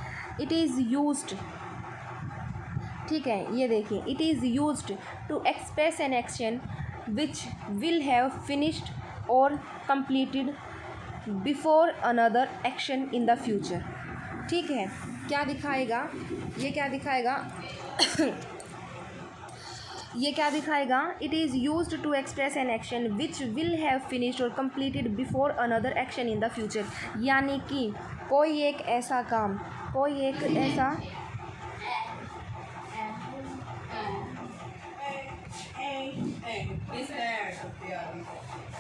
इट इज़ यूज्ड, ठीक है। ये देखिए, it is used to express an action which will have finished और completed before another action in the future, ठीक है। क्या दिखाएगा, ये क्या दिखाएगा ये क्या दिखाएगा, it is used to express an action which will have finished और completed before another action in the future, यानी कि कोई एक ऐसा काम, कोई एक ऐसा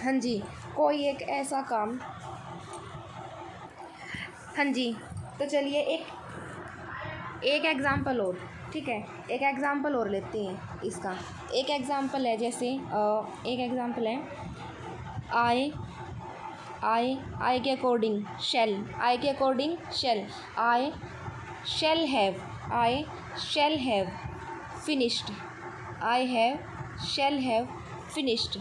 हाँ जी, कोई एक ऐसा काम, हाँ जी। तो चलिए एक एग्ज़ाम्पल और, ठीक है। एक एग्ज़ाम्पल और लेते हैं इसका। एक एग्ज़ाम्पल है, जैसे एक एग्ज़ाम्पल है, आई के अकॉर्डिंग शेल, आई के according shall, I shall have finished, I have shall have finished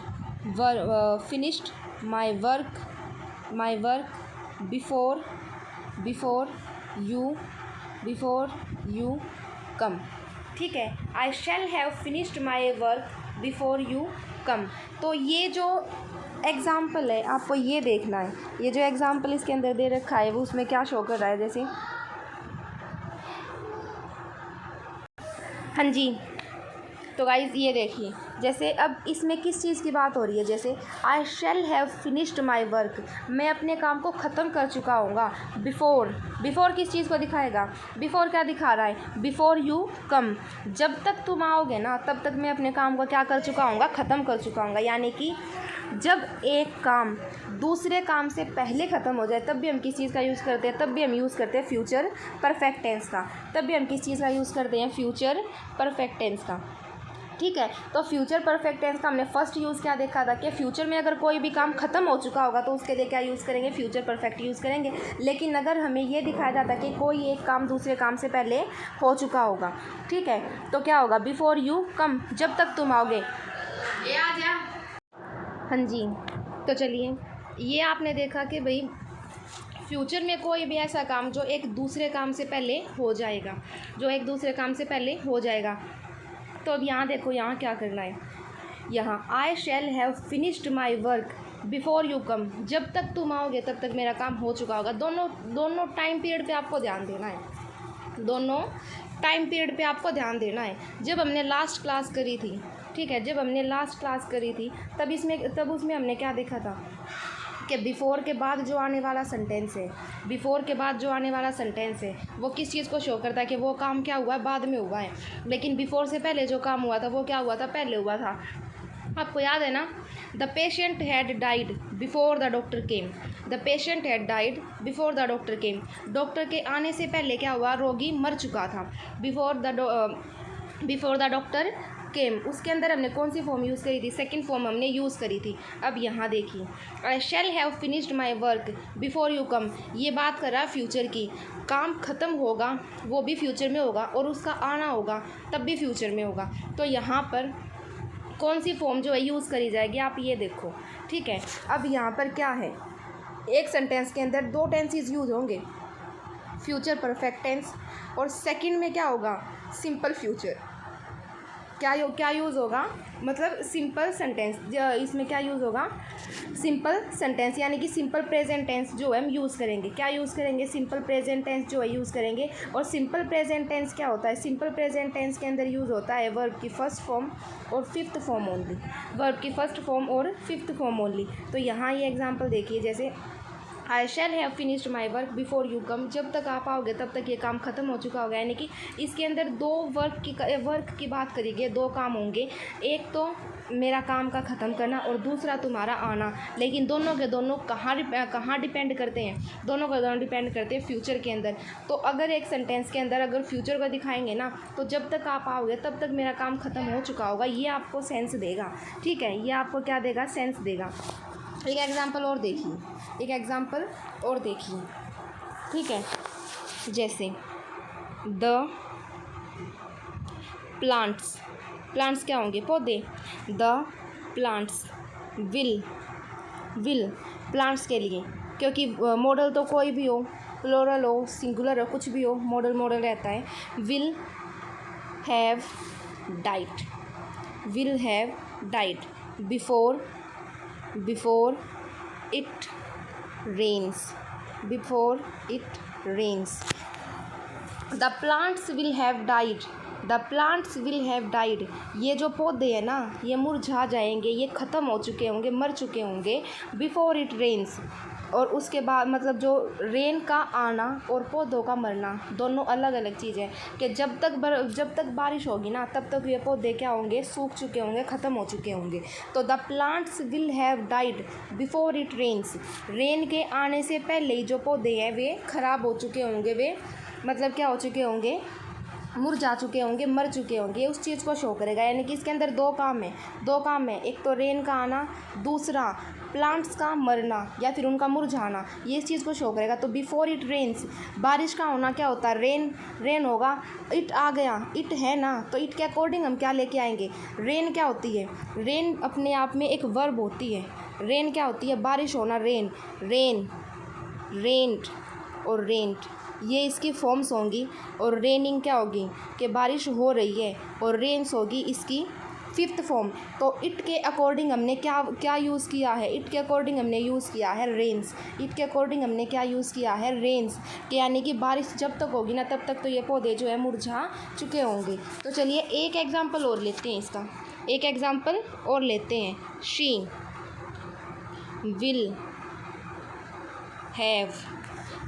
finished my work before you come, ठीक है। I shall have finished my work before you come. तो ये जो एग्ज़ाम्पल है, आपको ये देखना है, ये जो एग्ज़ाम्पल इसके अंदर दे रखा है वो उसमें क्या शो कर रहा है, जैसे हाँ जी, तो गाइज़ ये देखिए, जैसे अब इसमें किस चीज़ की बात हो रही है, जैसे I shall have finished my work, मैं अपने काम को ख़त्म कर चुका हूँगा। बिफ़ोर किस चीज़ को दिखाएगा, बिफ़ोर क्या दिखा रहा है, बिफ़ोर यू कम, जब तक तुम आओगे ना तब तक मैं अपने काम को क्या कर चुका हूँगा, ख़त्म कर चुका हूँगा। यानी कि जब एक काम दूसरे काम से पहले ख़त्म हो जाए तब भी हम किस चीज़ का यूज़ करते हैं, तब भी हम यूज़ करते हैं फ्यूचर परफेक्ट टेंस का, तब भी हम किस चीज़ का यूज़ करते हैं, फ्यूचर परफेक्ट टेंस का। ठीक है, तो फ्यूचर परफेक्ट टेंस का हमने फर्स्ट यूज़ क्या देखा था कि फ्यूचर में अगर कोई भी काम ख़त्म हो चुका होगा तो उसके लिए क्या यूज़ करेंगे, फ्यूचर परफेक्ट यूज़ करेंगे। लेकिन अगर हमें ये दिखाया जाता कि कोई एक काम दूसरे काम से पहले हो चुका होगा, ठीक है, तो क्या होगा, बिफोर यू कम, जब तक तुम आओगे। ये आ जा। हाँ जी, तो चलिए, ये आपने देखा कि भाई फ्यूचर में कोई भी ऐसा काम जो एक दूसरे काम से पहले हो जाएगा, जो एक दूसरे काम से पहले हो जाएगा। तो अब यहाँ देखो, यहाँ क्या करना है, यहाँ I shall have finished my work before you come, जब तक तुम आओगे तब तक मेरा काम हो चुका होगा। दोनों टाइम पीरियड पे आपको ध्यान देना है, दोनों टाइम पीरियड पे आपको ध्यान देना है। जब हमने लास्ट क्लास करी थी, ठीक है, जब हमने लास्ट क्लास करी थी तब उसमें हमने क्या देखा था कि बिफ़ोर के बाद जो आने वाला सेंटेंस है, बिफ़ोर के बाद जो आने वाला सेंटेंस है वो किस चीज़ को शो करता है कि वो काम क्या हुआ है, बाद में हुआ है। लेकिन बिफ़ोर से पहले जो काम हुआ था वो क्या हुआ था, पहले हुआ था। आपको याद है ना, the patient had died before the doctor came, the patient had died before the doctor came, doctor के आने से पहले क्या हुआ, रोगी मर चुका था। बिफोर द डॉक्टर केम, उसके अंदर हमने कौन सी फॉर्म यूज़ करी थी, सेकंड फॉर्म हमने यूज़ करी थी। अब यहाँ देखिए, I shall have finished my work before you come, ये बात कर रहा है फ्यूचर की, काम ख़त्म होगा वो भी फ्यूचर में होगा और उसका आना होगा तब भी फ्यूचर में होगा। तो यहाँ पर कौन सी फॉर्म जो है यूज़ करी जाएगी, आप ये देखो, ठीक है। अब यहाँ पर क्या है, एक सेंटेंस के अंदर दो टेंसेस यूज़ होंगे, फ्यूचर परफेक्ट टेंस और सेकंड में क्या होगा, सिंपल फ्यूचर। क्या यूज़ होगा, मतलब सिंपल सेंटेंस, इसमें क्या यूज़ होगा, सिंपल सेंटेंस, यानी कि सिंपल प्रेजेंट टेंस जो है हम यूज़ करेंगे। क्या यूज़ करेंगे, सिंपल प्रेजेंट टेंस जो है यूज़ करेंगे। और सिंपल प्रेजेंट टेंस क्या होता है, सिंपल प्रेजेंट टेंस के अंदर यूज़ होता है वर्ब की फर्स्ट फॉर्म और फिफ्थ फॉर्म ओनली, वर्ब की फर्स्ट फॉर्म और फिफ्थ फॉर्म ओनली। तो यहाँ ये एग्जाम्पल देखिए, जैसे I shall have finished my work before you come, जब तक आप आओगे तब तक ये काम ख़त्म हो चुका होगा। यानी कि इसके अंदर दो वर्क की बात करेंगे, दो काम होंगे, एक तो मेरा काम का ख़त्म करना और दूसरा तुम्हारा आना। लेकिन दोनों के दोनों कहाँ डिपेंड करते हैं, दोनों के दोनों डिपेंड करते हैं फ्यूचर के अंदर। तो अगर एक सेंटेंस के अंदर अगर फ्यूचर को दिखाएंगे ना, तो जब तक आप आओगे तब तक मेरा काम ख़त्म हो चुका होगा, ये आपको सेंस देगा। ठीक है, ये आपको क्या देगा, सेंस देगा। एक एग्जाम्पल और देखिए, ठीक है, जैसे द प्लांट्स क्या होंगे, पौधे, द प्लांट्स विल प्लांट्स के लिए, क्योंकि मॉडल तो कोई भी हो, प्लूरल हो, सिंगुलर हो, कुछ भी हो, मॉडल रहता है। Will have died before it rains. The plants will have died, ये जो पौधे हैं ना ये मुरझा जाएंगे, ये ख़त्म हो चुके होंगे, मर चुके होंगे, बिफोर इट रेन्स। और उसके बाद मतलब जो रेन का आना और पौधों का मरना दोनों अलग अलग चीज़ है, कि जब तक बारिश होगी ना तब तक ये पौधे क्या होंगे, सूख चुके होंगे, ख़त्म हो चुके होंगे। तो the plants will have died before it rains, rain के आने से पहले ही जो पौधे हैं वे ख़राब हो चुके होंगे, वे मतलब क्या हो चुके होंगे, मुरझा चुके होंगे, मर चुके होंगे, उस चीज़ को शो करेगा। यानी कि इसके अंदर दो काम है, एक तो रेन का आना, दूसरा प्लांट्स का मरना या फिर उनका मुरझाना, ये इस चीज़ को शो करेगा। तो बिफोर इट रेन्स, बारिश का होना क्या होता है, रेन होगा। इट आ गया, इट है ना, तो इट के अकॉर्डिंग हम क्या लेके आएंगे, रेन क्या होती है, रेन अपने आप में एक वर्ब होती है। रेन क्या होती है, बारिश होना, रेन्ड और रेंट, ये इसकी फॉर्म्स होंगी। और रेनिंग क्या होगी, कि बारिश हो रही है, और रेन्स होगी इसकी फिफ्थ फॉर्म, तो इट के अकॉर्डिंग हमने क्या क्या यूज़ किया है, इट के अकॉर्डिंग हमने यूज़ किया है रेन्स, इट के अकॉर्डिंग हमने क्या यूज़ किया है रेन्स, कि यानी कि बारिश जब तक होगी ना तब तक तो ये पौधे जो है मुरझा चुके होंगे। तो चलिए एक एग्जाम्पल और लेते हैं इसका, एक एग्जाम्पल और लेते हैं। She will have,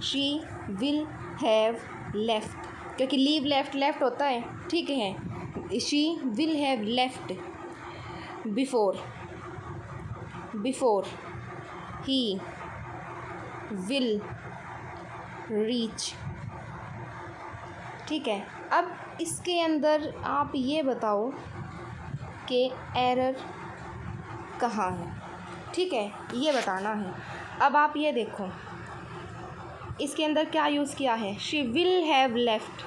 she will have left, क्योंकि लीव लेफ्ट लेफ्ट होता है, ठीक है। She will have left before he will reach, ठीक है। अब इसके अंदर आप ये बताओ कि एरर कहाँ है, ठीक है, ये बताना है। अब आप ये देखो इसके अंदर क्या यूज़ किया है, शी विल हैव लेफ्ट,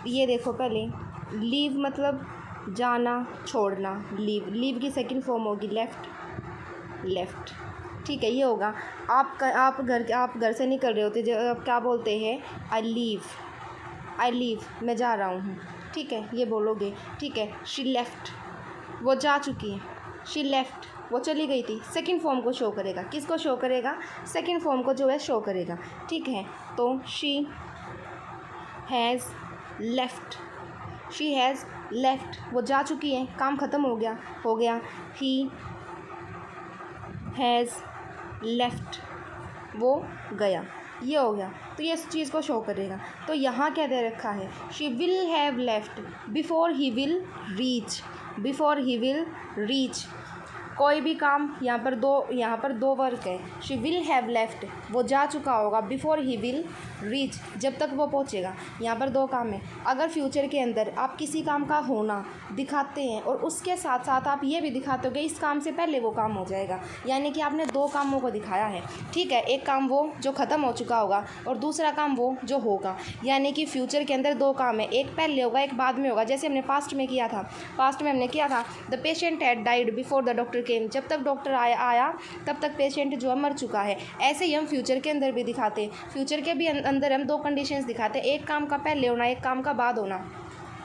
ये देखो पहले लीव मतलब जाना छोड़ना, लीव की सेकंड फॉर्म होगी लेफ्ट, ठीक है, ये होगा। आप घर से निकल रहे होते जब आप क्या बोलते हैं, आई लीव मैं जा रहा हूँ, ठीक है, ये बोलोगे, ठीक है। शी लेफ्ट वो जा चुकी है, शी लेफ्ट वो चली गई थी, सेकंड फॉर्म को शो करेगा, किसको शो करेगा, सेकंड फॉर्म को जो है शो करेगा, ठीक है। तो शी हैज़ लेफ्ट वो जा चुकी है, काम ख़त्म हो गया। ही हैज़ लेफ्ट वो गया, ये हो गया, तो ये इस चीज़ को शो करेगा। तो यहाँ क्या दे रखा है, she will have left before he will reach, कोई भी काम यहाँ पर दो वर्क है। शी विल हैव लेफ्ट वो जा चुका होगा, बिफोर ही विल रीच जब तक वो पहुँचेगा, यहाँ पर दो काम है। अगर फ्यूचर के अंदर आप किसी काम का होना दिखाते हैं और उसके साथ साथ आप ये भी दिखाते हो कि इस काम से पहले वो काम हो जाएगा, यानी कि आपने दो कामों को दिखाया है, ठीक है। एक काम वो जो ख़त्म हो चुका होगा और दूसरा काम वो जो होगा, यानी कि फ्यूचर के अंदर दो काम है, एक पहले होगा एक बाद में होगा। जैसे हमने पास्ट में हमने किया था the patient had died before the doctor केम, जब तक डॉक्टर आया तब तक पेशेंट जो है मर चुका है। ऐसे ही हम फ्यूचर के अंदर भी दिखाते हैं, फ्यूचर के भी अंदर हम दो कंडीशंस दिखाते हैं, एक काम का पहले होना, एक काम का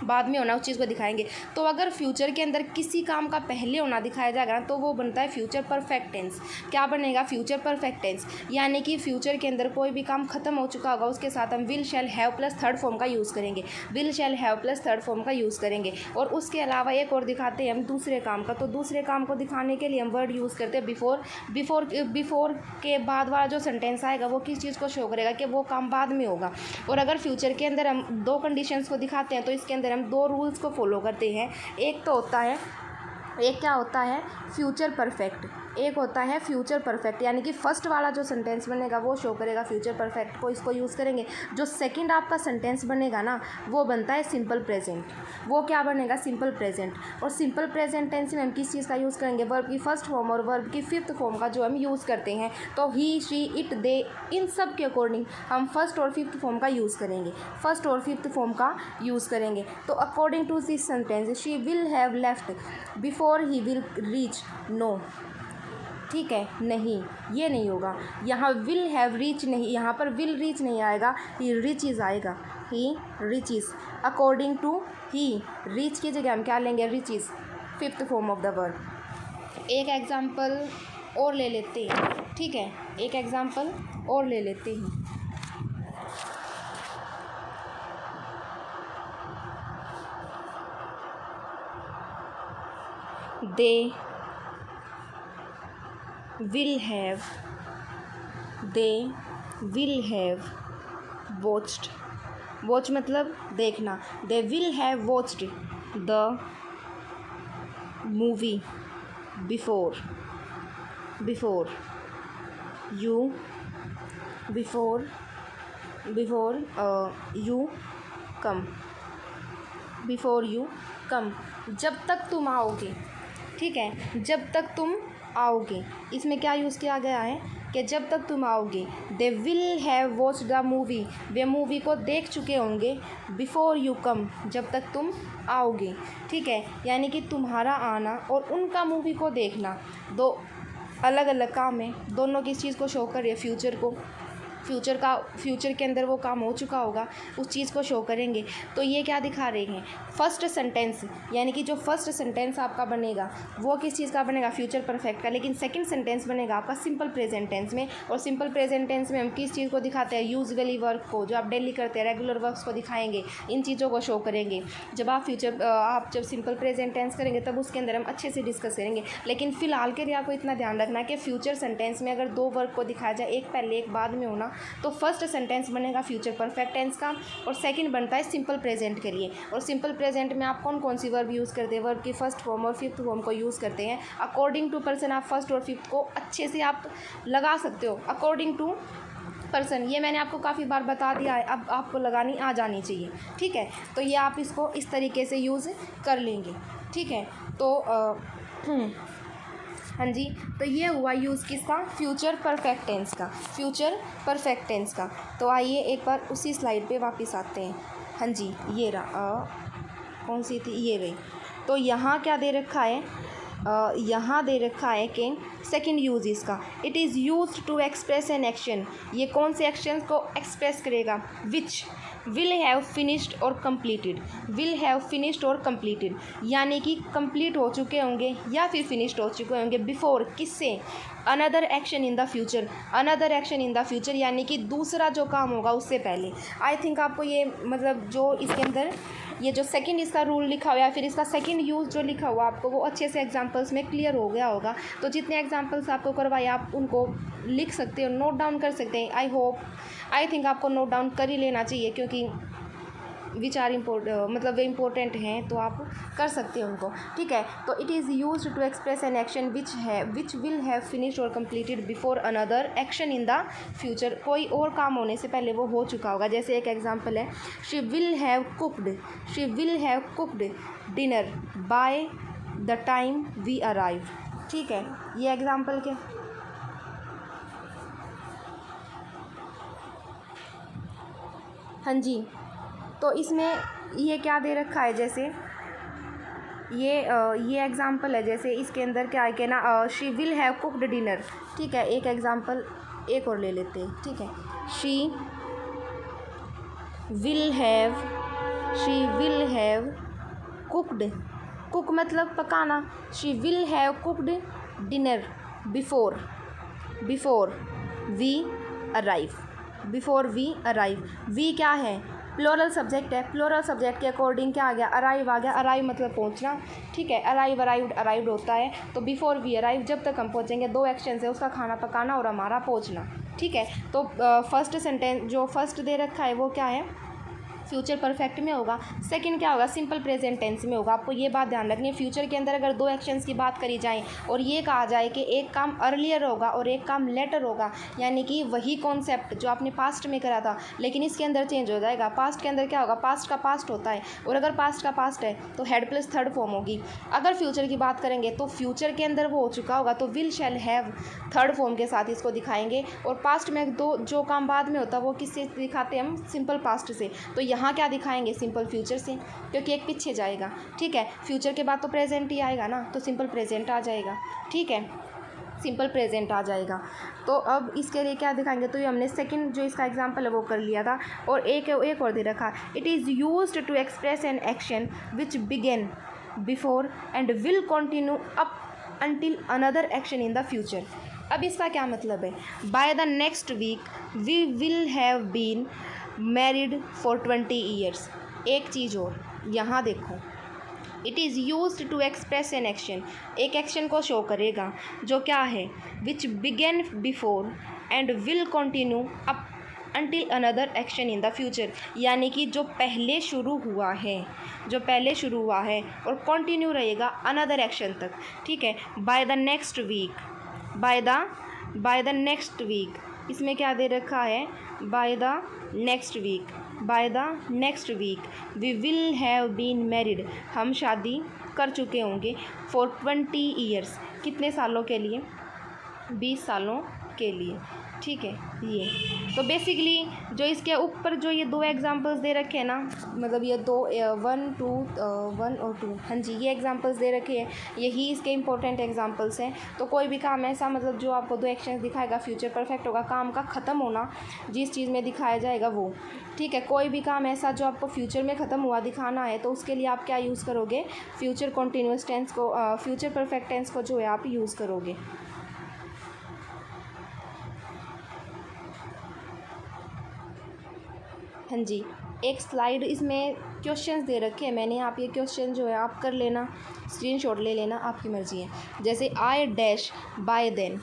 बाद में होना, उस चीज़ को दिखाएंगे। तो अगर फ्यूचर के अंदर किसी काम का पहले होना दिखाया जाएगा ना तो वो बनता है फ्यूचर परफेक्ट टेंस। क्या बनेगा, फ्यूचर परफेक्ट टेंस, यानी कि फ्यूचर के अंदर कोई भी काम खत्म हो चुका होगा उसके साथ हम will shall have plus third form का यूज़ करेंगे, और उसके अलावा एक और दिखाते हैं हम दूसरे काम का। तो दूसरे काम को दिखाने के लिए हम वर्ड यूज़ करते हैं बिफोर के बाद वाला जो सेंटेंस आएगा वो किस चीज़ को शो करेगा कि वो काम बाद में होगा। और अगर फ्यूचर के अंदर हम दो कंडीशंस को दिखाते हैं तो इसके अंदर हम दो रूल्स को फॉलो करते हैं। एक क्या होता है फ्यूचर परफेक्ट, यानी कि फर्स्ट वाला जो सेंटेंस बनेगा वो शो करेगा फ्यूचर परफेक्ट को, इसको यूज़ करेंगे। जो सेकंड आपका सेंटेंस बनेगा ना वो बनता है सिंपल प्रेजेंट, वो क्या बनेगा सिंपल प्रेजेंट। और सिंपल प्रेजेंट टेंस में हम किस चीज़ का यूज़ करेंगे, वर्ब की फर्स्ट फॉर्म और वर्ब की फिफ्थ फॉर्म का जो हम यूज़ करते हैं। तो ही शी इट दे इन सब के अकॉर्डिंग हम फर्स्ट और फिफ्थ फॉर्म का यूज़ करेंगे। तो according to this sentence she will have left before he will reach, no, ठीक है, नहीं, ये नहीं होगा। यहाँ विल हैव रीच नहीं, यहाँ पर विल रीच नहीं आएगा, ही रीचेस आएगा, he reaches. According to he, reach की जगह हम क्या लेंगे, reaches, fifth form of the verb. एक एग्जाम्पल और ले लेते हैं, ठीक है, एक एग्जाम्पल और ले लेते हैं। They will have watched, watch मतलब देखना, they will have watched the movie before you come, जब तक तुम आओगे, ठीक है, जब तक तुम आओगे, इसमें क्या यूज़ किया गया है कि जब तक तुम आओगे। They will have watch the movie, way movie को देख चुके होंगे, बिफोर यू कम, जब तक तुम आओगे, ठीक है, यानी कि तुम्हारा आना और उनका मूवी को देखना दो अलग अलग काम है, दोनों किस चीज़ को शो कर रही है, फ्यूचर को। फ्यूचर के अंदर वो काम हो चुका होगा, उस चीज़ को शो करेंगे। तो ये क्या दिखा रहे हैं, फर्स्ट सेंटेंस, यानी कि जो फर्स्ट सेंटेंस आपका बनेगा वो किस चीज़ का बनेगा, फ्यूचर परफेक्ट का। लेकिन सेकंड सेंटेंस बनेगा आपका सिंपल प्रेजेंट टेंस में, और सिंपल प्रेजेंट टेंस में हम किस चीज़ को दिखाते हैं, यूजुअली वर्क को, जो आप डेली करते हैं, रेगुलर वर्क्स को दिखाएंगे, इन चीज़ों को शो करेंगे। जब आप जब सिंपल प्रेजेंट टेंस करेंगे तब उसके अंदर हम अच्छे से डिस्कस करेंगे। लेकिन फ़िलहाल के लिए आपको इतना ध्यान रखना है कि फ्यूचर सेंटेंस में अगर दो वर्क को दिखाया जाए, एक पहले एक बाद में होना, तो फर्स्ट सेंटेंस बनेगा फ्यूचर परफेक्ट टेंस का, और सेकंड बनता है सिंपल प्रेजेंट के लिए। और सिंपल प्रेजेंट में आप कौन कौन सी वर्ब यूज़ करते हैं, वर्ब की फर्स्ट फॉर्म और फिफ्थ फॉर्म को यूज़ करते हैं। अकॉर्डिंग टू पर्सन आप फर्स्ट और फिफ्थ को अच्छे से आप लगा सकते हो, अकॉर्डिंग टू पर्सन। ये मैंने आपको काफ़ी बार बता दिया है, अब आपको लगानी आ जानी चाहिए, ठीक है। तो ये आप इसको इस तरीके से यूज़ कर लेंगे, ठीक है। तो हाँ जी, तो ये हुआ यूज़ किसका, फ्यूचर परफेक्ट टेंस का, फ्यूचर परफेक्ट टेंस का। तो आइए एक बार उसी स्लाइड पे वापस आते हैं। हाँ जी, ये रहा, कौन सी थी, ये रही। तो यहाँ क्या दे रखा है, यहाँ दे रखा है कि सेकंड यूज़ इसका, it is used to express an action. ये कौन से एक्शन को एक्सप्रेस करेगा, विच विल हैव फिनिश्ड और कंप्लीटेड, विल हैव फिनिश्ड और कंप्लीटेड, यानी कि कंप्लीट हो चुके होंगे या फिर फिनिश्ड हो चुके होंगे बिफोर, किससे, another action in the future, another action in the future, यानी कि दूसरा जो काम होगा उससे पहले। आई थिंक आपको ये मतलब जो इसके अंदर ये जो सेकंड इसका रूल लिखा हुआ है या फिर इसका सेकंड यूज़ जो लिखा हुआ आपको वो अच्छे से एग्जांपल्स में क्लियर हो गया होगा। तो जितने एग्जांपल्स आपको करवाए आप उनको लिख सकते हो, नोट डाउन कर सकते हैं। आई थिंक आपको नोट डाउन कर ही लेना चाहिए, क्योंकि विचार मतलब वे इम्पोर्टेंट हैं, तो आप कर सकते हैं उनको, ठीक है। तो it is used to express an action which will have finished और completed before another action in the future. कोई और काम होने से पहले वो हो चुका होगा। जैसे एक एग्जांपल है, she will have cooked dinner by the time we arrive, ठीक है। ये एग्जांपल के हाँ जी, तो इसमें ये क्या दे रखा है, जैसे ये एग्ज़ाम्पल है। जैसे इसके अंदर क्या है कि ना, she will have cooked dinner, ठीक है। एक एग्ज़ाम्पल एक और ले लेते हैं, ठीक है। शी विल हैव कुक मतलब पकाना, she will have cooked dinner before we arrive. We क्या है, प्लोरल सब्जेक्ट है, प्लोरल सब्जेक्ट के अकॉर्डिंग क्या आ गया, अराइव आ गया। अराइव मतलब पहुंचना, ठीक है। अराइव्ड होता है। तो बिफोर वी अराइव, जब तक हम पहुंचेंगे, दो एक्शन है, उसका खाना पकाना और हमारा पहुंचना, ठीक है। तो फर्स्ट सेंटेंस जो फर्स्ट दे रखा है वो क्या है, फ्यूचर परफेक्ट में होगा। सेकंड क्या होगा, सिंपल प्रेजेंट टेंस में होगा। आपको ये बात ध्यान रखनी है, फ्यूचर के अंदर अगर दो एक्शंस की बात करी जाए और ये कहा जाए कि एक काम अर्लियर होगा और एक काम लेटर होगा, यानी कि वही कॉन्सेप्ट जो आपने पास्ट में करा था लेकिन इसके अंदर चेंज हो जाएगा। पास्ट के अंदर क्या होगा, पास्ट का पास्ट होता है, और अगर पास्ट का पास्ट है तो हेड प्लस थर्ड फॉर्म होगी। अगर फ्यूचर की बात करेंगे तो फ्यूचर के अंदर वो हो चुका होगा तो will shall have third form के साथ इसको दिखाएंगे। और पास्ट में दो जो काम बाद में होता है वो किससे दिखाते हैं हम, सिंपल पास्ट से। तो यहाँ क्या दिखाएंगे, सिंपल फ्यूचर से, क्योंकि एक पीछे जाएगा, ठीक है। फ्यूचर के बाद तो प्रेजेंट ही आएगा ना, तो सिंपल प्रेजेंट आ जाएगा, ठीक है, सिंपल प्रेजेंट आ जाएगा। तो अब इसके लिए क्या दिखाएंगे, तो ये हमने सेकंड जो इसका एग्जांपल है वो कर लिया था। और एक और दे रखा, it is used to express an action which began before and will continue up until another action in the future. अब इसका क्या मतलब है, by the next week we will have been married for 20 years. एक चीज़ और यहाँ देखो, it is used to express an action, एक एक्शन को शो करेगा जो क्या है, which began before and will continue up until another action in the future, यानी कि जो पहले शुरू हुआ है और कंटिन्यू रहेगा अनदर एक्शन तक, ठीक है। बाय द नेक्स्ट वीक, इसमें क्या दे रखा है, by the next week we will have been married, हम शादी कर चुके होंगे, फॉर 20 ईयर्स, कितने सालों के लिए, 20 सालों के लिए, ठीक है। ये तो बेसिकली जो इसके ऊपर जो ये दो एग्जांपल्स दे रखे हैं ना, मतलब ये दो 1 और 2, हाँ जी, ये एग्जांपल्स दे रखे हैं, यही इसके इंपॉर्टेंट एग्जांपल्स हैं। तो कोई भी काम ऐसा मतलब जो आपको दो एक्शंस दिखाएगा, फ्यूचर परफेक्ट होगा, काम का ख़त्म होना जिस चीज़ में दिखाया जाएगा वो, ठीक है। कोई भी काम ऐसा जो आपको फ्यूचर में ख़त्म हुआ दिखाना है तो उसके लिए आप क्या यूज़ करोगे, फ्यूचर कॉन्टीन्यूअस टेंस को, फ्यूचर परफेक्ट टेंस को जो है आप यूज़ करोगे। हाँ जी, एक स्लाइड इसमें क्वेश्चंस दे रखे हैं मैंने, आप ये क्वेश्चन जो है आप कर लेना, स्क्रीनशॉट ले लेना, आपकी मर्ज़ी है। जैसे I dash by then,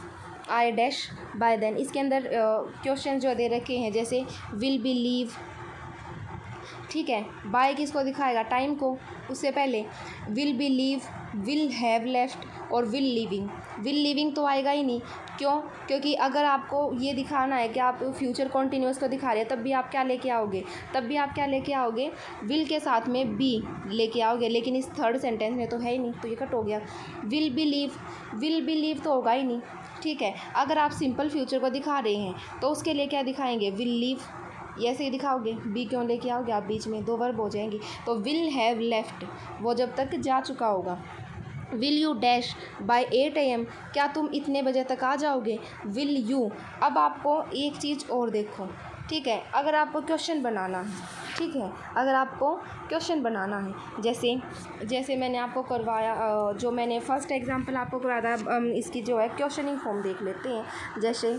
I dash by then, इसके अंदर क्वेश्चन जो दे रखे हैं, जैसे विल बी लीव, ठीक है। बाय किसको दिखाएगा, टाइम को, उससे पहले will be leave, will have left और विल लिविंग तो आएगा ही नहीं। क्यों? क्योंकि अगर आपको ये दिखाना है कि आप फ्यूचर कॉन्टीन्यूअस को दिखा रहे हैं, तब भी आप क्या लेके आओगे, विल के साथ में बी लेके आओगे, लेकिन इस थर्ड सेंटेंस में तो है ही नहीं, तो ये कट हो गया। विल बी लीव तो होगा ही नहीं, ठीक है। अगर आप सिंपल फ्यूचर को दिखा रहे हैं तो उसके लिए क्या दिखाएंगे, विल लीव, ऐसे ही दिखाओगे। बी क्यों लेके आओगे आप, बीच में दो वर्ब हो जाएंगी। तो विल हैव लेफ्ट, वो जब तक जा चुका होगा। Will you dash by 8 AM, क्या तुम इतने बजे तक आ जाओगे। विल यू, अब आपको एक चीज़ और देखो, ठीक है। अगर आपको क्वेश्चन बनाना है, ठीक है, अगर आपको क्वेश्चन बनाना है, जैसे मैंने आपको करवाया, जो मैंने फर्स्ट एग्जांपल आपको करवाया था, इसकी जो है क्वेश्चनिंग फॉर्म देख लेते हैं। जैसे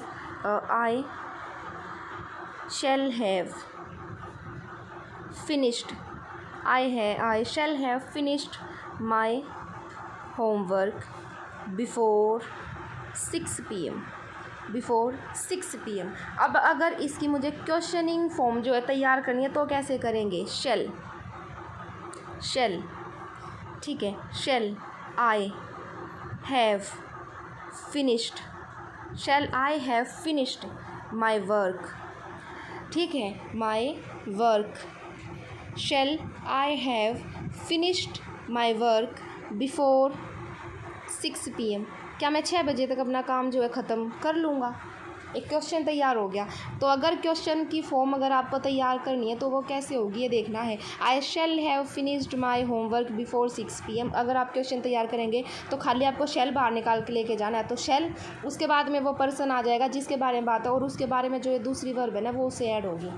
आई shall have finished, I shall have finished my homework before 6 PM, before 6 PM। अब अगर इसकी मुझे क्वेश्चनिंग फॉर्म जो है तैयार करनी है तो कैसे करेंगे, शेल, ठीक है। Shall I have finished my work, ठीक है, my work. Shall I have finished my work before 6 PM, क्या मैं 6 बजे तक अपना काम जो है ख़त्म कर लूँगा। एक क्वेश्चन तैयार हो गया। तो अगर क्वेश्चन की फॉर्म अगर आपको तैयार करनी है तो वो कैसे होगी ये देखना है। I shall have finished my homework before 6 PM। अगर आप क्वेश्चन तैयार करेंगे तो खाली आपको शैल बाहर निकाल के लेके जाना है, तो शैल, उसके बाद में वो पर्सन आ जाएगा जिसके बारे में बात है, और उसके बारे में जो ये दूसरी वर्ब है ना वो उससे ऐड होगी,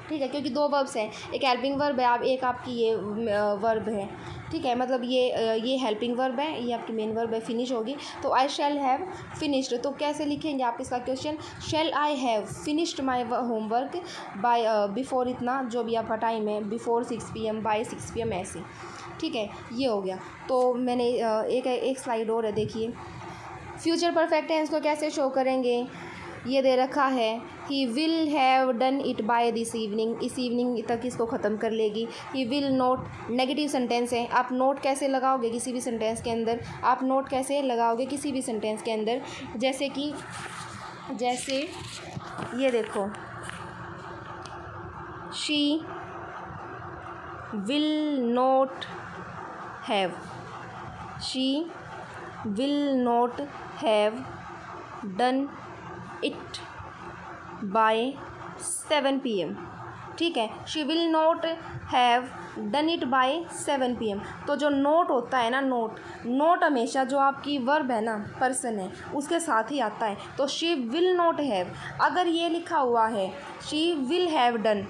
ठीक है। क्योंकि दो वर्ब्स हैं, एक हेल्पिंग वर्ब है, आप एक आपकी ये वर्ब है, ठीक है। मतलब ये हेल्पिंग वर्ब है, ये आपकी मेन वर्ब है, फिनिश होगी। तो आई शैल हैव फिनिश्ड, तो कैसे लिखेंगे आप इसका question, shall I have finished my homework by before, इतना जो भी आपका टाइम है, बिफोर 6 PM, बाय 6 PM, ऐसे, ठीक है। ये हो गया। तो मैंने एक स्लाइड और है, देखिए फ्यूचर परफेक्ट टेंस को कैसे शो करेंगे, ये दे रखा है, he will have done it by this evening, इस इवनिंग तक इसको ख़त्म कर लेगी। He will note, negative sentence है, आप नोट कैसे लगाओगे किसी भी सेंटेंस के अंदर, आप नोट कैसे लगाओगे किसी भी सेंटेंस के अंदर, जैसे ये देखो, she will not have done it by 7 PM, ठीक है। She will not have done it by 7 PM। तो जो नोट होता है ना, नोट हमेशा जो आपकी वर्ब है ना, पर्सन है, उसके साथ ही आता है। तो शी विल नॉट हैव, अगर ये लिखा हुआ है she will have done,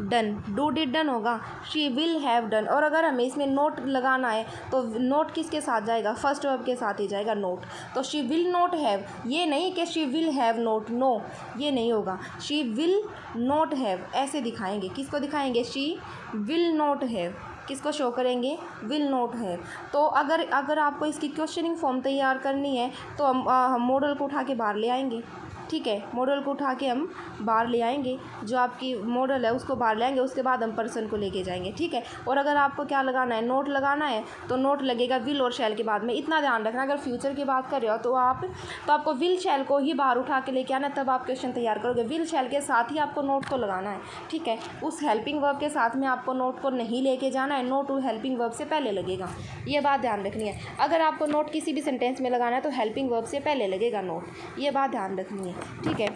done, do did done होगा, शी विल हैव डन। और अगर हमें इसमें नोट लगाना है तो नोट किसके साथ जाएगा, फर्स्ट वर्ब के साथ ही जाएगा, नोट। तो शी विल नॉट हैव, ये नहीं कि she will have not, no, ये नहीं होगा, शी विल नॉट हैव, ऐसे दिखाएंगे। किसको दिखाएंगे, शी विल नॉट हैव, किसको शो करेंगे, विल नॉट हैव। तो अगर आपको इसकी क्वेश्चनिंग फॉर्म तैयार करनी है तो हम मॉडल को उठा के बाहर ले आएंगे, ठीक है, मॉडल को उठा के हम बाहर ले आएंगे, जो आपकी मॉडल है उसको बाहर ले आएंगे, उसके बाद हम पर्सन को लेके जाएंगे। ठीक है, और अगर आपको क्या लगाना है, नोट लगाना है, तो नोट लगेगा विल और शैल के बाद में। इतना ध्यान रखना, अगर फ्यूचर की बात कर रहे हो तो आपको विल शैल को ही बाहर उठा के लेके आना, तब आप क्वेश्चन तैयार करोगे। विल शैल के साथ ही आपको नोट को लगाना है। ठीक है, उस हेल्पिंग वर्ब के साथ में आपको नोट को नहीं लेके जाना है, नोट हेल्पिंग वर्ब से पहले लगेगा, ये बात ध्यान रखनी है। अगर आपको नोट किसी भी सेंटेंस में लगाना है तो हेल्पिंग वर्ब से पहले लगेगा नोट, ये बात ध्यान रखनी है। ठीक है,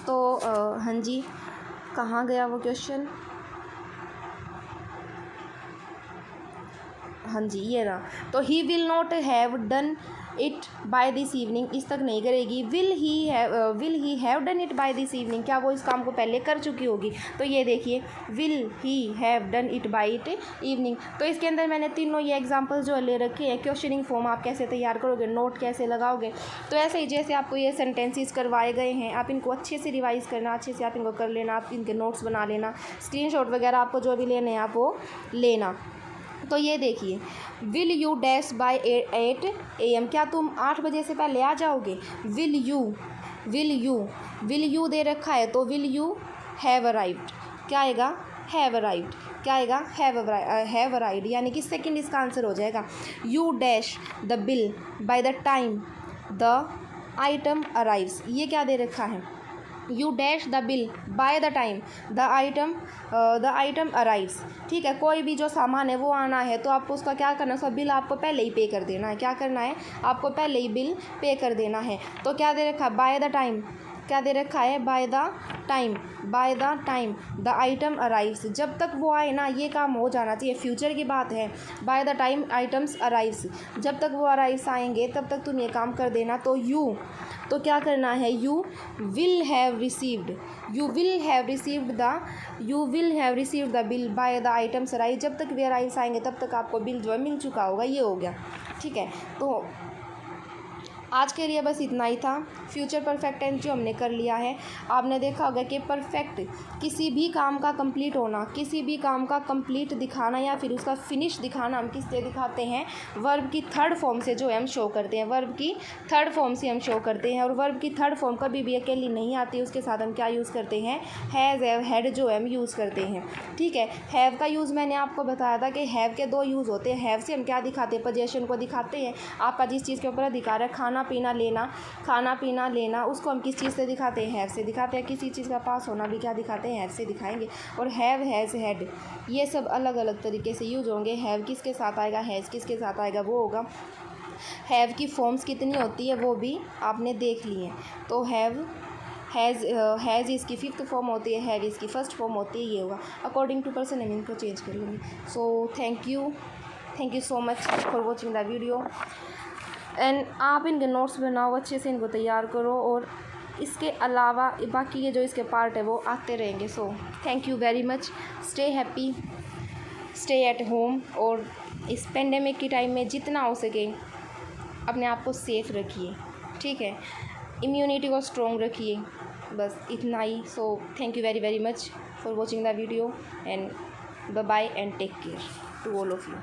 तो हाँ जी, कहाँ गया वो क्वेश्चन? हाँ जी, ये रहा। तो he will not have done it by this evening, इस तक नहीं करेगी। Will he have done it by this evening, क्या वो इस काम को पहले कर चुकी होगी? तो ये देखिए, will he have done it by it evening. तो इसके अंदर मैंने तीनों ये एग्जांपल जो ले रखे हैं। क्वेश्चनिंग फॉर्म आप कैसे तैयार करोगे, नोट कैसे लगाओगे, तो ऐसे ही जैसे आपको ये सेंटेंसेस करवाए गए हैं, आप इनको अच्छे से रिवाइज़ करना, अच्छे से आप इनको कर लेना, आप इनके नोट्स बना लेना, स्क्रीनशॉट वगैरह आपको जो भी लेने हैं आप वो लेना। तो ये देखिए, will you dash by 8 AM, क्या तुम 8 बजे से पहले आ जाओगे? विल यू दे रखा है, तो विल यू हैव अराइव्ड, क्या आएगा? हैव अराइव्ड, क्या आएगा? हैव अराइव्ड, यानी कि सेकंड इसका आंसर हो जाएगा। You dash the bill bye the time the item arrives, ये क्या दे रखा है? You dash the bill bye the time the item arrives. ठीक है, कोई भी जो सामान है वो आना है, तो आपको उसका क्या करना है, उसका बिल आपको पहले ही पे कर देना है। क्या करना है? आपको पहले ही बिल पे कर देना है। तो क्या दे रखा है? बाय द टाइम, क्या दे रखा है? By the time the item arrives, जब तक वो आए ना ये काम हो जाना चाहिए, फ्यूचर की बात है। By the time items arrives, जब तक वो अराइव्स आएंगे तब तक तुम ये काम कर देना। तो क्या करना है? You will have received the bill by the items arrive, जब तक वे अराइव्स आएंगे तब तक आपको बिल जो है मिल चुका होगा, ये हो गया। ठीक है, तो आज के लिए बस इतना ही था। फ्यूचर परफेक्ट टेंस जो हमने कर लिया है, आपने देखा होगा कि परफेक्ट किसी भी काम का कंप्लीट होना, किसी भी काम का कंप्लीट दिखाना या फिर उसका फिनिश दिखाना हम किससे दिखाते हैं? वर्ब की थर्ड फॉर्म से जो है हम शो करते हैं, वर्ब की थर्ड फॉर्म से हम शो करते हैं। और वर्ब की थर्ड फॉर्म कभी भी अकेली नहीं आती, उसके साथ हम क्या यूज़ करते हैं? हैज़, हैड जो है हम यूज़ करते हैं। ठीक है, हैव का यूज़ मैंने आपको बताया था कि हैव के 2 यूज़ होते हैं। हैव से हम क्या दिखाते हैं? पोजीशन को दिखाते हैं, आपका जिस चीज़ के ऊपर अधिकार है, खाना पीना लेना, उसको हम किस चीज़ से दिखाते हैं? हैव से दिखाते हैं। किसी चीज़ का पास होना भी क्या दिखाते हैं? हैव से दिखाएंगे। और हैव, हैज़, हैड, ये सब अलग अलग तरीके से यूज होंगे। हैव किसके साथ आएगा, हैज़ किसके साथ आएगा, वो होगा। हैव की फॉर्म्स कितनी होती है वो भी आपने देख ली हैं। तो हैज़ इसकी 5th फॉर्म होती है, हैव इसकी 1st फॉर्म होती है, ये होगा। अकॉर्डिंग टू पर्सन हम इनको चेंज कर लेंगे। सो thank you so much for watching the video. And आप इनके नोट्स बनाओ, अच्छे से इनको तैयार करो, और इसके अलावा बाकी के जो इसके पार्ट है वो आते रहेंगे। सो thank you very much. Stay happy, stay at home, और इस पेंडेमिक की टाइम में जितना हो सके अपने आप को सेफ रखिए। ठीक है, इम्यूनिटी को स्ट्रॉन्ग रखिए, बस इतना ही। So thank you very very much for watching the video, and bye bye and take care to all of you.